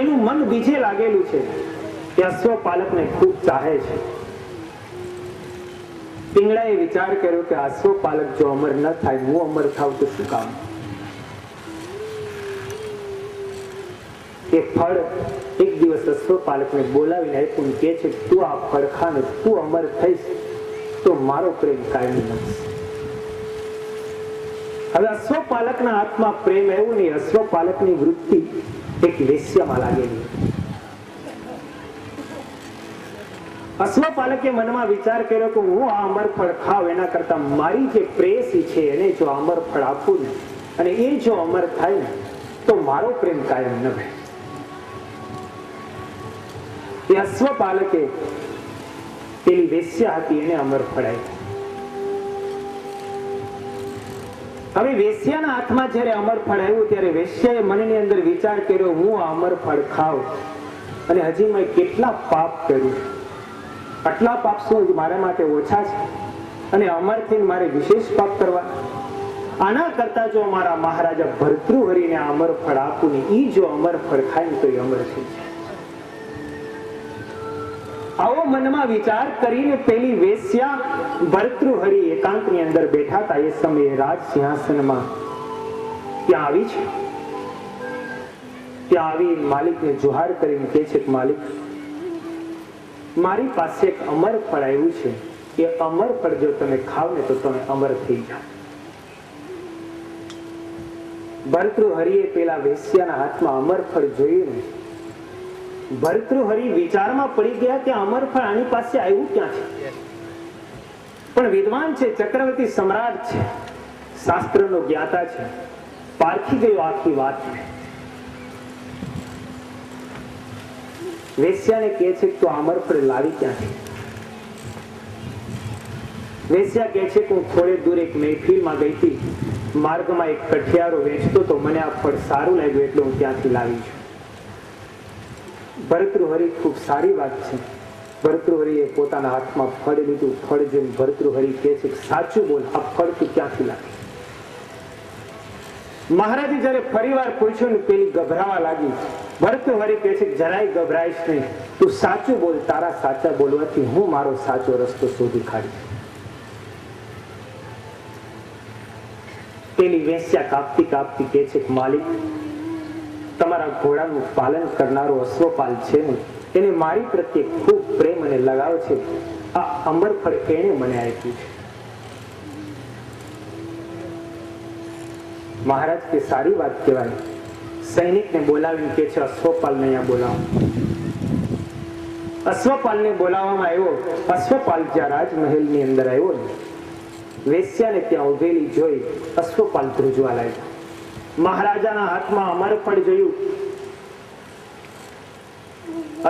એનું મન બીજે લાગેલું છે, એ અશ્વપાલકને ખૂબ ચાહે છે. પિંગળાએ વિચાર કર્યો કે અશ્વપાલક જો અમર ન થાય, હું અમર થાવ તો શું કામ? એ ફળ એક દિવસ અશ્વપાલકને બોલાવીને આપ્યું, કે છે તું આ ફળ ખા ને તું અમર થઈશ તો મારો પ્રેમ કાયમી બનશે. હવે અશ્વપાલકના હાથમાં પ્રેમ આવ્યો નહીં, અશ્વપાલકની વૃત્તિ એક વેશ્યામાં લાગેલી. અશ્વપાલકે મનમાં વિચાર કર્યો કે હું આ અમર ફળ ખાવ એના કરતા મારી જે પ્રેયસી છે એને જો અમર ફળ આપું ને અને એ જો અમર થાય ને તો મારો પ્રેમ કાયમ ન રહે. એ અશ્વપાલકે પેલી વેશ્યા હતી એને અમર ફળ આપ્યું. હવે વેશ્યાના હાથમાં જયારે અમર ફળ આવ્યું ત્યારે વેશ્યાએ મનની અંદર વિચાર કર્યો, હું આ અમર ફળ ખાવ અને હજી મેં કેટલા પાપ કર્યું, આટલા પાપ શું મારા માટે ઓછા છે અને અમરથી મારે વિશેષ પાપ કરવા? આના કરતા જો મારા મહારાજા ભર્તૃહરિને આ અમર ફળ આપું ને ઈ જો અમર ફળ ખાય તો એ અમર થઈ જાય. આવો મનમાં વિચાર કરીને પેલી વેશ્યા ભર્તૃહરિ એકાંતની અંદર બેઠા હતા એ સમયે રાજ સિંહાસનમાં ત્યાં આવી છે. ત્યાં આવી માલિકને જુહાર કરીને કહે છે કે માલિક, મારી પાસે એક અમર ફળ આવ્યું છે, એ અમર ફળ જો તમે ખાવ ને તો તમે અમર થઈ જાઓ. ભર્તૃહરિએ પેલા વેશ્યાના હાથમાં અમર ફળ જોયું ને ભર્તૃહરિ વિચારમાં પડી ગયા કે અમર ફળ આની પાસે આવ્યું ક્યાં છે? પણ વિદ્વાન છે, ચક્રવર્તી સમ્રાટ છે, શાસ્ત્રનો જ્ઞાતા છે, પારખી ગયો આખી વાત. વેશ્યાને કહે છે તો અમર ફળ લાવી ક્યાંથી? વેશ્યા કહે છે કે હું થોડે દૂર એક મહેફિલમાં ગઈ હતી, માર્ગમાં એક કઠિયારો વેચતો તો મને આ ફળ સારું લાગ્યું એટલે હું ત્યાંથી લાવી છું. ભર્તૃહરિ ખૂબ સારી વાત છે. ભર્તૃહરિએ પોતાના હાથમાં ફળ લીધું. ફળ જોઈને ભર્તૃહરિ કહે છે સાચું બોલ, આ ફળ તું ક્યાંથી લાવી? મહારાજે જયારે ફરીવાર પૂછ્યું ને પેલી ગભરાવા લાગી. ભર્તૃહરિ કહે છે જરાય ગભરાઈશ નહીં, તું સાચું બોલ, તારા સાચા બોલવાથી હું મારો સાચો રસ્તો શોધી કાઢીશ. પેલી વેશ્યા કાપતી કાપતી કહે છે માલિક, તમારા ઘોડાનું પાલન કરનારો અશ્વપાલ છે ને એને મારી પ્રત્યે ખૂબ પ્રેમ અને લગાવ છે. આ અમર ફળ એને મને આપ્યું છે. મહારાજ કે સારી વાત કહેવાય. સૈનિકને બોલાવીને કે છે અશ્વપાલને અહીંયા બોલાવો. અશ્વપાલને બોલાવવામાં આવ્યો. અશ્વપાલ જ્યાં રાજમહેલની અંદર આવ્યો ને વેશ્યાને ત્યાં ઉભેલી જોઈ અશ્વપાલ ધ્રુજવા લાગ્યો. મહારાજાના હાથમાં અમર ફળ જોયું.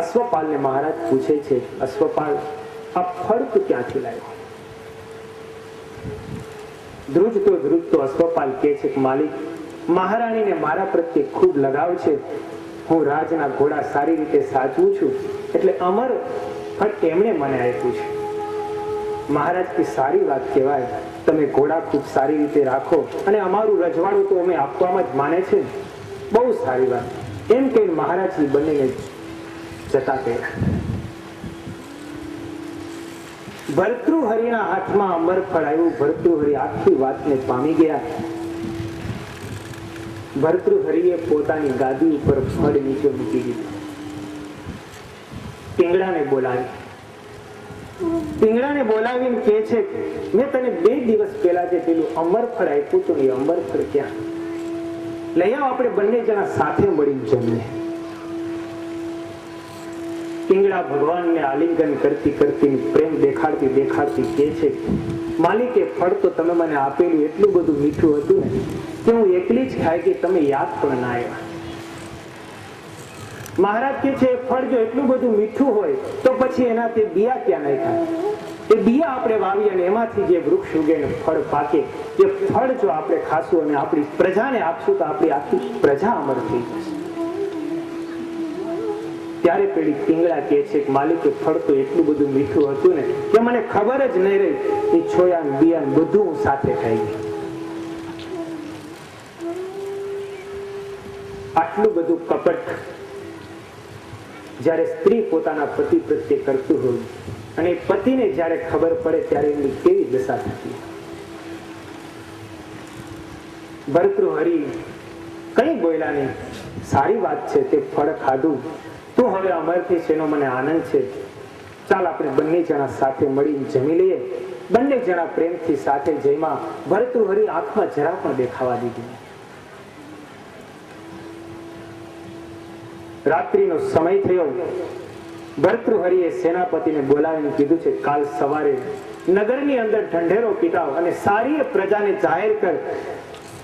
અશ્વપાલને મહારાજ પૂછે છે અશ્વપાલ, આ ફળ તું ક્યાંથી લાવ્યો? ધ્રુજતો અશ્વપાલ કહે છે કે માલિક, મહારાણીને મારા પ્રત્યે ખૂબ લગાવ છે. હું રાજના ઘોડા સારી રીતે સાચવું છું એટલે અમર ફળ તેમણે મને આપ્યું છે. મહારાજ કે સારી વાત કહેવાય, તમે ઘોડા ખૂબ સારી રીતે રાખો અને અમારું રજવાડું તો અમે આપવામાં જ માને છે. બહુ સારી વાત. એમ કહીને મહારાજની બંનેને જતા કર્યા. ભર્તૃહરિના હાથમાં અમર ફળ આવ્યું. ભર્તૃહરિ આખી વાતને પામી ગયા. ભર્તૃહરિએ પોતાની ગાદી ઉપર ફળ નીચે મૂકી દીધું. પિંગળાને બોલાવી. પિંગળાને બોલાવીને કહે છે મેં તને 2 દિવસ પહેલા જે પેલું અમર ફળ આપ્યું હતું એ અમર ફળ ક્યાં? લઈ આવ, આપણે બંને જણા સાથે મળીને જમીએ. પિંગળા ભગવાનને આલિંગન કરતી કરતી પ્રેમ દેખાડતી કહે છે માલિકે ફળ તો તમે મને આપેલું એટલું બધું મીઠું હતું ને કે હું એકલી જ ખાઈ ગઈ, તમે યાદ પણ ના આવ્યા. મહારાજ કે છે ફળ જો એટલું બધું મીઠું હોય તો પછી એના તે બિયા ક્યાં નાખ્યા? એ બિયા આપણે વાવીએ અને એમાંથી જે વૃક્ષ ઉગે ને ફળ પાકે, એ ફળ જો આપણે ખાશું અને આપણી પ્રજાને આપશું તો આપણી આખી પ્રજા અમર થઈ જશે. ત્યારે પેલી પિંગળા કહે છે કે માલિકે ફળ તો એટલું બધું મીઠું હતું ને કે મને ખબર જ નહીં રહી. એ છોયા બિયા બધું હું સાથે ખાઈ ગઈ. આટલું બધું કપટ જ્યારે સ્ત્રી પોતાના પતિ પ્રત્યે કરતું હોય અને પતિને જ્યારે ખબર પડે ત્યારે એમની કેવી દશા થતી. ભર્તૃહરિ કઈ બોલ્યા નહીં, સારી વાત છે, તે ફળ ખાધું, તું હવે અમરથી છે એનો મને આનંદ છે, ચાલ આપણે બંને જણા સાથે મળીને જમી લઈએ. બંને જણા પ્રેમથી સાથે જમ્યા. ભર્તૃહરિ આંખમાં જરા પણ દેખાવા દીધી. રાત્રિનો સમય થયો. ભર્તૃહરિએ સેનાપતિને બોલાવીને કીધું છે, કાલ સવારે નગરની અંદર ઢંઢેરો પીટાવ અને સારી પ્રજાને જાહેર કર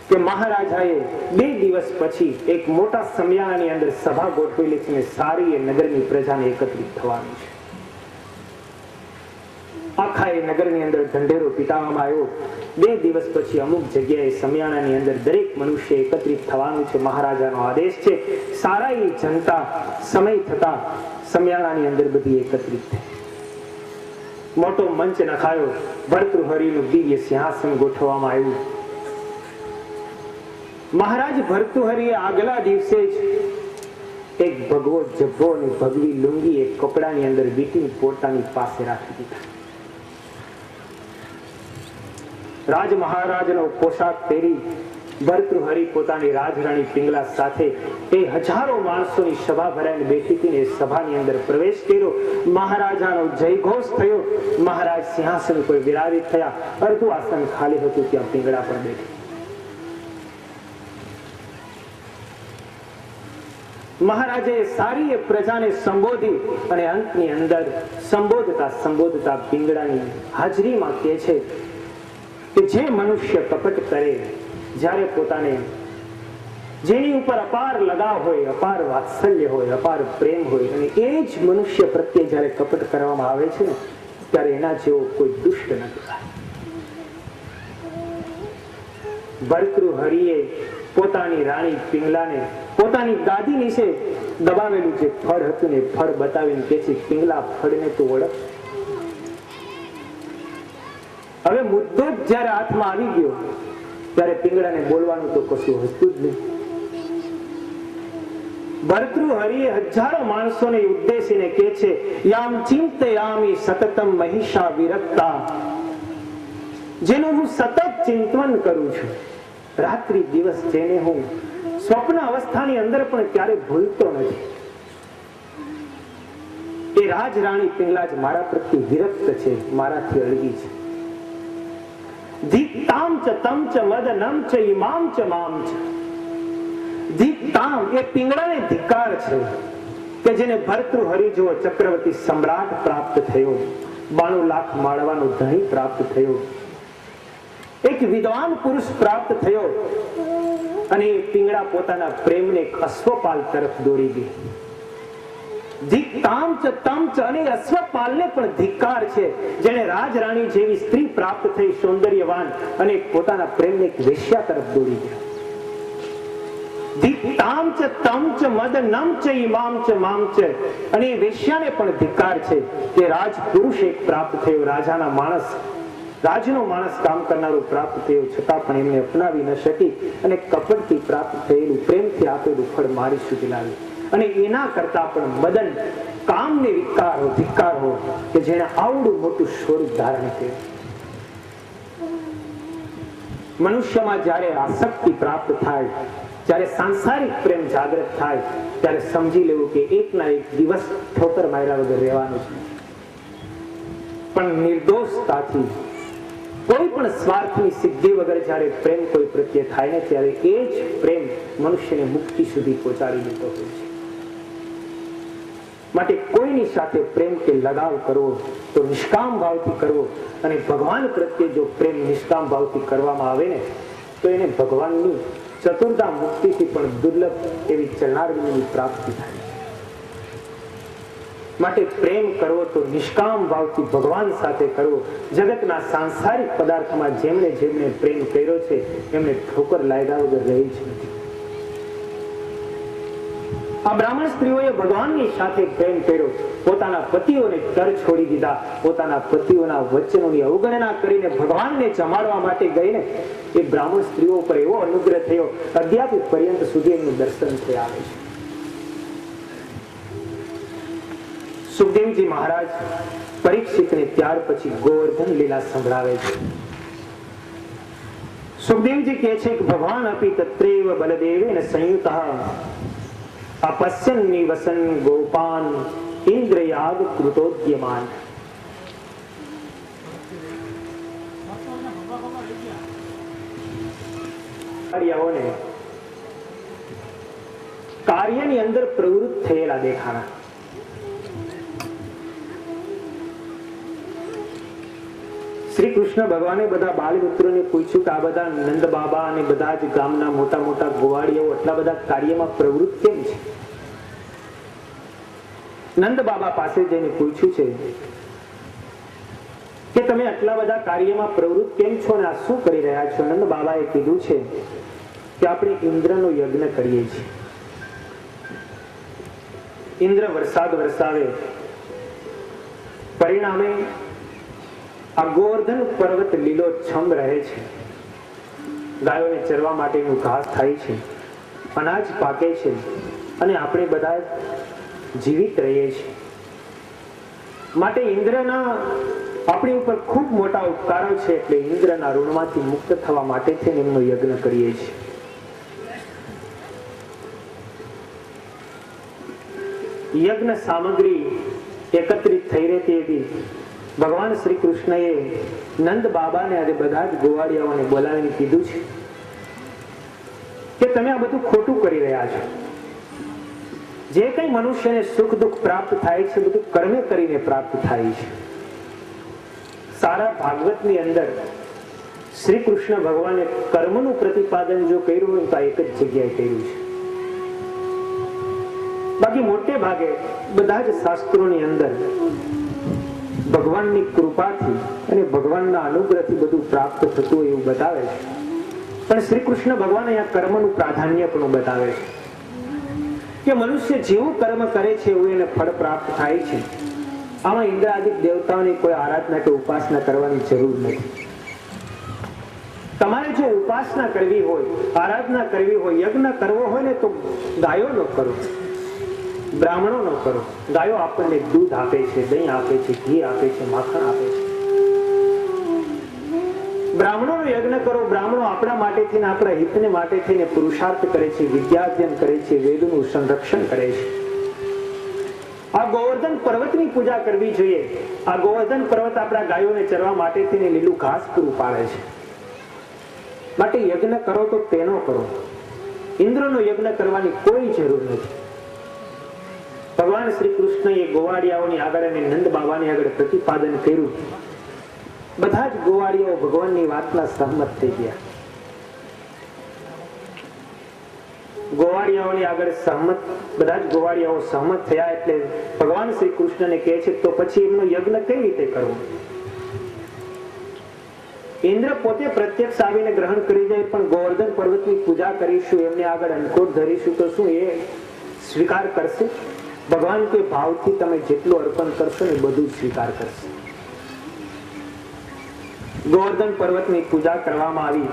કે મહારાજાએ 2 દિવસ પછી એક મોટા સમિયાણાની અંદર સભા ગોઠવેલી છે અને સારી એ નગરની પ્રજાને એકત્રિત થવાનું છે. આખા એ નગરની અંદર ઢંઢેરો પીટાવવામાં આવ્યો. 2 દિવસ પછી અમુક જગ્યાએ સમિયાણાની અંદર દરેક મનુષ્ય એકત્રિત થવાનું છે. મહારાજાનો આદેશ છે. સારાની જનતા સમય થતા સમિયાણાની અંદર બધી એકત્રિત થઈ. મોટો મંચ નખાયો. ભર્તૃહરિનું દિવ્ય સિંહાસન ગોઠવવામાં આવ્યું. મહારાજ ભર્તૃહરિએ આગલા દિવસે જ એક ભગવો જબ્બો અને ભગવી લુંગી એક કપડાની અંદર વીંટી પોતાની પાસે રાખી દીધા. રાજ મહારાજનો પોશાક પહેરી ભર્તૃહરિ પોતાની રાજરાણી પિંગલા સાથે એ હજારો માણસોની સભા ભરાઈને બેઠી હતી ને એ સભાની અંદર પ્રવેશ કર્યો. મહારાજાનો જયઘોષ થયો. મહારાજ સિંહાસન પર વિરાજિત થયા. અડધું આસન ખાલી હતું, ત્યાં પિંગળા પણ બેઠી. મહારાજે સારી એ પ્રજાને સંબોધી અને અંતની અંદર સંબોધતા પિંગળાની હાજરીમાં કહે છે કે જે મનુષ્ય કપટ કરે, જ્યારે પોતાને જેની ઉપર અપાર લગાવ હોય, અપાર વાત્સલ્ય હોય, અપાર પ્રેમ હોય અને એ જ મનુષ્ય પ્રત્યે જ્યારે કપટ કરવામાં આવે છે ને ત્યારે એના જેવો કોઈ દુષ્ટ નથી. ભર્તૃહરિએ પોતાની રાણી પિંગલાને પોતાની ગાદી નીચે દબાવેલું જે ફળ હતું ને ફળ બતાવીને કે છે, પિંગલા, ફળને તું ઓળખ. હવે મુદ્દો જ જયારે હાથમાં આવી ગયો ત્યારે પિંગળાને બોલવાનું તો કશું હતું જ નહીં. ભર્તૃહરિએ હજારો માણસોને ઉદ્દેશીને કહે છે, યામ ચિંતયામિ સતતમ મહિષા વિરક્તા, જેનું હું સતત ચિંતન કરું છું, રાત્રિ દિવસ, જેને હું સ્વપ્ન અવસ્થાની અંદર પણ ક્યારે ભૂલતો નથી. એ રાજરાણી પિંગલા જ મારા પ્રત્યે વિરક્ત છે, મારાથી અળગી છે. ધીક્તામ ચ તમ ચ મદનમ ચ ઇમામ ચ મામ ચ. ધીક્તામ એ પિંગળાને ધિક્કાર છે કે જેને ભર્તૃહરિ જેવો ચક્રવર્તી સમ્રાટ પ્રાપ્ત થયો, 92 લાખ માળવાનો ધણી પ્રાપ્ત થયો, એક વિદ્વાન પુરુષ પ્રાપ્ત થયો અને એ પિંગળા પોતાના પ્રેમને અશ્વપાલ તરફ દોરી ગઈ. ધીક્તામ ચ તમ ચ, અને અશ્વપાલને પણ ધિક્કાર છે જેને રાજરાણી જેવી સ્ત્રી પ્રાપ્ત થઈ, સૌંદર્યવાન, અને પોતાના પ્રેમને એક વેશ્યા તરફ દોરી ગયા. ધીક્તામ ચ તમ ચ મદનમ ચ ઇમામ ચ મામ ચ, અને એ વેશ્યાને પણ ધિક્કાર છે કે રાજપુરુષ એક પ્રાપ્ત થયો, રાજાના માણસ, રાજનો માણસ કામ કરનારો પ્રાપ્ત થયો, છતાં પણ એમને અપનાવી ન શકી અને કપટથી પ્રાપ્ત થયેલું પ્રેમથી આપેલું ફળ મારી સુધી લાવી. અને એના કરતા પણ મદન, કામને ધિક્કાર હો કે જેને આવડું મોટું સ્વરૂપ ધારણ કર્યું. મનુષ્યમાં જ્યારે આસક્તિ પ્રાપ્ત થાય, જ્યારે સાંસારિક પ્રેમ જાગૃત થાય, ત્યારે સમજી લેવું કે એકના એક દિવસ ઠોકર માર્યા વગર રહેવાનું છે. પણ નિર્દોષતાથી, કોઈ પણ સ્વાર્થની સિદ્ધિ વગર જ્યારે પ્રેમ કોઈ પ્રત્યે થાય ને ત્યારે એ જ પ્રેમ મનુષ્યને મુક્તિ સુધી પહોંચાડી દેતો હોય છે. માટે કોઈની સાથે પ્રેમ કે લગાવ કરવો તો નિષ્કામ ભાવથી કરવો, અને ભગવાન પ્રત્યે જો પ્રેમ નિષ્કામ ભાવથી કરવામાં આવે ને તો એને ભગવાનની ચતુર્ધા મુક્તિથી પણ દુર્લભ એવી ચરણારવિંદની પ્રાપ્તિ થાય. માટે પ્રેમ કરવો તો નિષ્કામ ભાવથી ભગવાન સાથે કરવો. જગતના સાંસારિક પદાર્થમાં જેમણે પ્રેમ કર્યો છે એમને ઠોકર લાગ્યા વગર રહી જ નથી. આ બ્રાહ્મણ સ્ત્રીઓએ ભગવાનની સાથે પ્રેમ કર્યો, પોતાના પતિઓને તર છોડી દીધા, પોતાના પતિઓના વચનોની અવગણના કરીને ભગવાનને જમાડવા માટે ગઈને એ બ્રાહ્મણ સ્ત્રીઓ પર એવો અનુગ્રહ થયો, અત્યાર પર્યંત સુધી એમનું દર્શન થયા આવે છે. સુખદેવજી મહારાજ પરીક્ષિતને ત્યાર પછી ગોવર્ધન લીલા સંભળાવે છે. સુખદેવજી કહે છે કે ભગવાન અપી તત્રેવ બલદેવેન સંયુતઃ અપશ્યન નિવસન ગોપાન ઇન્દ્રયાગ કૃતોદ્યમાન. કાર્યની અંદર પ્રવૃત્ત થયેલા દેખાણા. શ્રી કૃષ્ણ ભગવાને બધા બાલ મિત્રોને પૂછ્યું કે આ બધા નંદ બાબા અને બધા જ ગામના મોટા મોટા ગોવાળીઓ આટલા બધા કાર્યમાં પ્રવૃત્ત કેમ છે? નંદ બાબા પાસે જઈને પૂછ્યું છે કે તમે આટલા બધા કાર્યમાં પ્રવૃત્ત કેમ છો અને આ શું કરી રહ્યા છો? નંદ બાબાએ કીધું છે કે આપણે ઇન્દ્રનો યજ્ઞ કરીએ છીએ. ઇન્દ્ર વરસાદ વરસાવે, પરિણામે આ ગોવર્ધન પર્વત લીલોછમ રહે છે. ગાયોને ચરવા માટેનું ઘાસ થાય છે, અનાજ પાકે છે અને આપણે બધા જીવિત રહીએ છીએ. માટે ઇન્દ્રના આપણી ઉપર ખૂબ મોટા ઉપકારો છે, એટલે ઇન્દ્રના ઋણમાંથી મુક્ત થવા માટે એમનો યજ્ઞ કરીએ છીએ. યજ્ઞ સામગ્રી એકત્રિત થઈ રહેતી હતી. ભગવાન શ્રી કૃષ્ણએ નંદ બાબાને આજે બધા જ ગોવાળિયાઓને બોલાવીને કીધું છે કે તમે આ બધું ખોટું કરી રહ્યા છો. જે કઈ મનુષ્યને સુખ દુઃખ પ્રાપ્ત થાય છે બધું કર્મે કરીને પ્રાપ્ત થાય છે. સારા ભાગવતની અંદર શ્રી કૃષ્ણ ભગવાને કર્મનું પ્રતિપાદન જો કર્યું હોય તો એક જ જગ્યાએ કર્યું છે. બાકી મોટે ભાગે બધા જ શાસ્ત્રોની અંદર ભગવાનની કૃપાથી અને ભગવાનના અનુગ્રહથી બધું પ્રાપ્ત થતું હોય એવું બતાવે છે. પણ શ્રી કૃષ્ણ ભગવાન અહીંયા કર્મનું પ્રાધાન્ય પણ બતાવે છે કે મનુષ્ય જેવું કર્મ કરે છે એવું એને ફળ પ્રાપ્ત થાય છે. આમાં ઇન્દ્રાદિક દેવતાઓની કોઈ આરાધના કે ઉપાસના કરવાની જરૂર નથી. તમારે જો ઉપાસના કરવી હોય, આરાધના કરવી હોય, યજ્ઞ કરવો હોય ને તો ગાયો નો કરો, બ્રાહ્મણો નો કરો. ગાયો આપણને દૂધ આપે છે, દહીં આપે છે, ઘી આપે છે, માખણ આપે છે. બ્રાહ્મણોનો યજ્ઞ કરો. બ્રાહ્મણો આપણા માટે થઈને, આપણા હિતને માટે થઈને પુરુષાર્થ કરે છે, વિદ્યાર્જન કરે છે, વેદનું સંરક્ષણ કરે છે. આ ગોવર્ધન પર્વતની પૂજા કરવી જોઈએ. આ ગોવર્ધન પર્વત આપણા ગાયોને ચરવા માટે થઈને લીલું ઘાસ પૂરું પાડે છે. માટે યજ્ઞ કરો તો તેનો કરો. ઇન્દ્રનો યજ્ઞ કરવાની કોઈ જરૂર નથી. ભગવાન શ્રી કૃષ્ણએ ગોવાળિયાઓની આગળ અને નંદ બાબાની આગળ પ્રતિપાદન કર્યું. બધા જ ગોવાળિયાઓ ભગવાનની વાતના સહમત થઈ ગયા. ગોવાળિયાઓની આગળ બધા જ ગોવાળિયાઓ સહમત થયા એટલે ભગવાન શ્રી કૃષ્ણને કહે છે તો પછી એમનો યજ્ઞ કઈ રીતે કરવો? ઇન્દ્ર પોતે પ્રત્યક્ષ આવીને ગ્રહણ કરી જાય, પણ ગોવર્ધન પર્વતની પૂજા કરીશું, એમને આગળ અંકોટ ધરીશું તો શું એ સ્વીકાર કરશે? ભગવાન કોઈ ભાવથી તમે જેટલું અર્પણ કરશો ને બધું સ્વીકાર કરશે. ગોવર્ધન પર્વતની પૂજા કરવામાં આવી.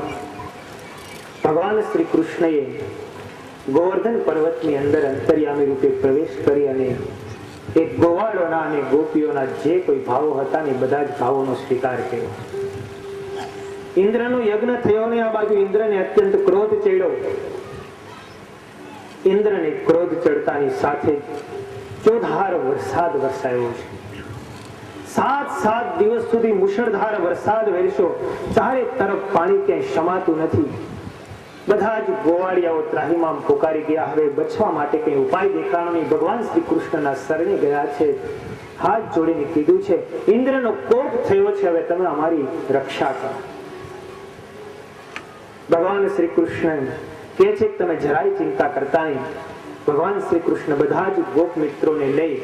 ભગવાન શ્રી કૃષ્ણએ ગોવર્ધન પર્વતની અંદર અંતર્યામી રૂપે પ્રવેશ કરી અને એ ગોવાળોના અને ગોપીઓના જે કોઈ ભાવો હતા ને બધા જ ભાવોનો સ્વીકાર કર્યો. ઇન્દ્રનો યજ્ઞ થયો ને આ બાજુ ઇન્દ્રને અત્યંત ક્રોધ ચડ્યો. ઇન્દ્રને ક્રોધ ચડતાની સાથે ચોધાર વરસાદ વરસાયો છે. 7 દિવસ સુધી મુશળધાર વરસાદ વરસ્યો. ચારે તરફ પાણી ક્યાંય સમાતું નથી. બધા જ ગોવાળિયાઓ ત્રાહિમામ પુકારી ગયા. હવે બચવા માટે કઈ ઉપાય દેખાણો નહીં. ભગવાન શ્રી કૃષ્ણના શરણે ગયા છે, હાથ જોડીને કીધું છે ઇન્દ્રનો કોપ થયો છે, હવે તમે અમારી રક્ષા કરો. ભગવાન શ્રી કૃષ્ણ કહે છે કે તમે જરાય ચિંતા કરતા નહીં. ભગવાન શ્રી કૃષ્ણ બધા જ ગોપ મિત્રોને લઈ,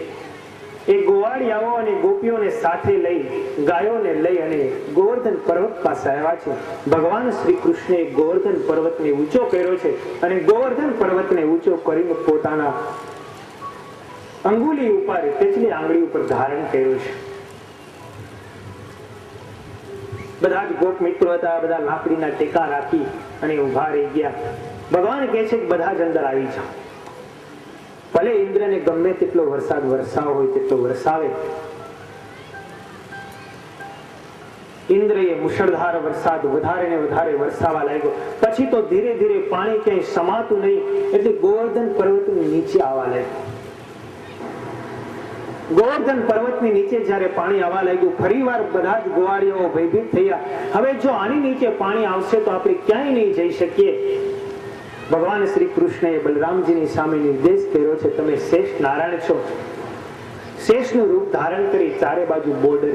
એ ગોવાળિયાઓ અને ગોપીઓને સાથે લઈ, ગાયોને લઈ અને ગોવર્ધન પર્વત પાસે આવ્યા છે. ભગવાન શ્રી કૃષ્ણે ગોવર્ધન પર્વતને ઊંચો કર્યો છે અને ગોવર્ધન પર્વતને ઊંચો કરીને પોતાના અંગુલી ઉપર, તેજની આંગળી ઉપર ધારણ કર્યું છે. બધા જ ગોપ મિત્રો હતા, બધા લાકડીના ટેકા રાખી અને ઉભા રહી ગયા. ભગવાન કહે છે કે બધા જ અંદર આવી જાઓ. ભલે ઇન્દ્રને ગમે તેટલો વરસાદ વરસાવો હોય તેટલો વરસાવે, ઇન્દ્રએ મુશળધાર વરસાદ વધારે ને વધારે વરસાવા લાગ્યો. પછી તો ધીરે ધીરે પાણી ક્યાંય સમાતું નહીં, એટલે ગોવર્ધન પર્વતની નીચે આવવા લાગ્યું. ગોવર્ધન પર્વતની નીચે જ્યારે પાણી આવવા લાગ્યું, ફરીવાર બધા જ ગોવાળીઓ ભયભીત થયા. હવે જો આની નીચે પાણી આવશે તો આપણે ક્યાંય નહીં જઈ શકીએ. ભગવાન શ્રી કૃષ્ણએ બલરામજીની સામે નિર્દેશ કર્યો છે, તમે શેષ નારાયણ છો. શેષનું રૂપ ધારણ કરી ચારે બાજુ બોર્ડર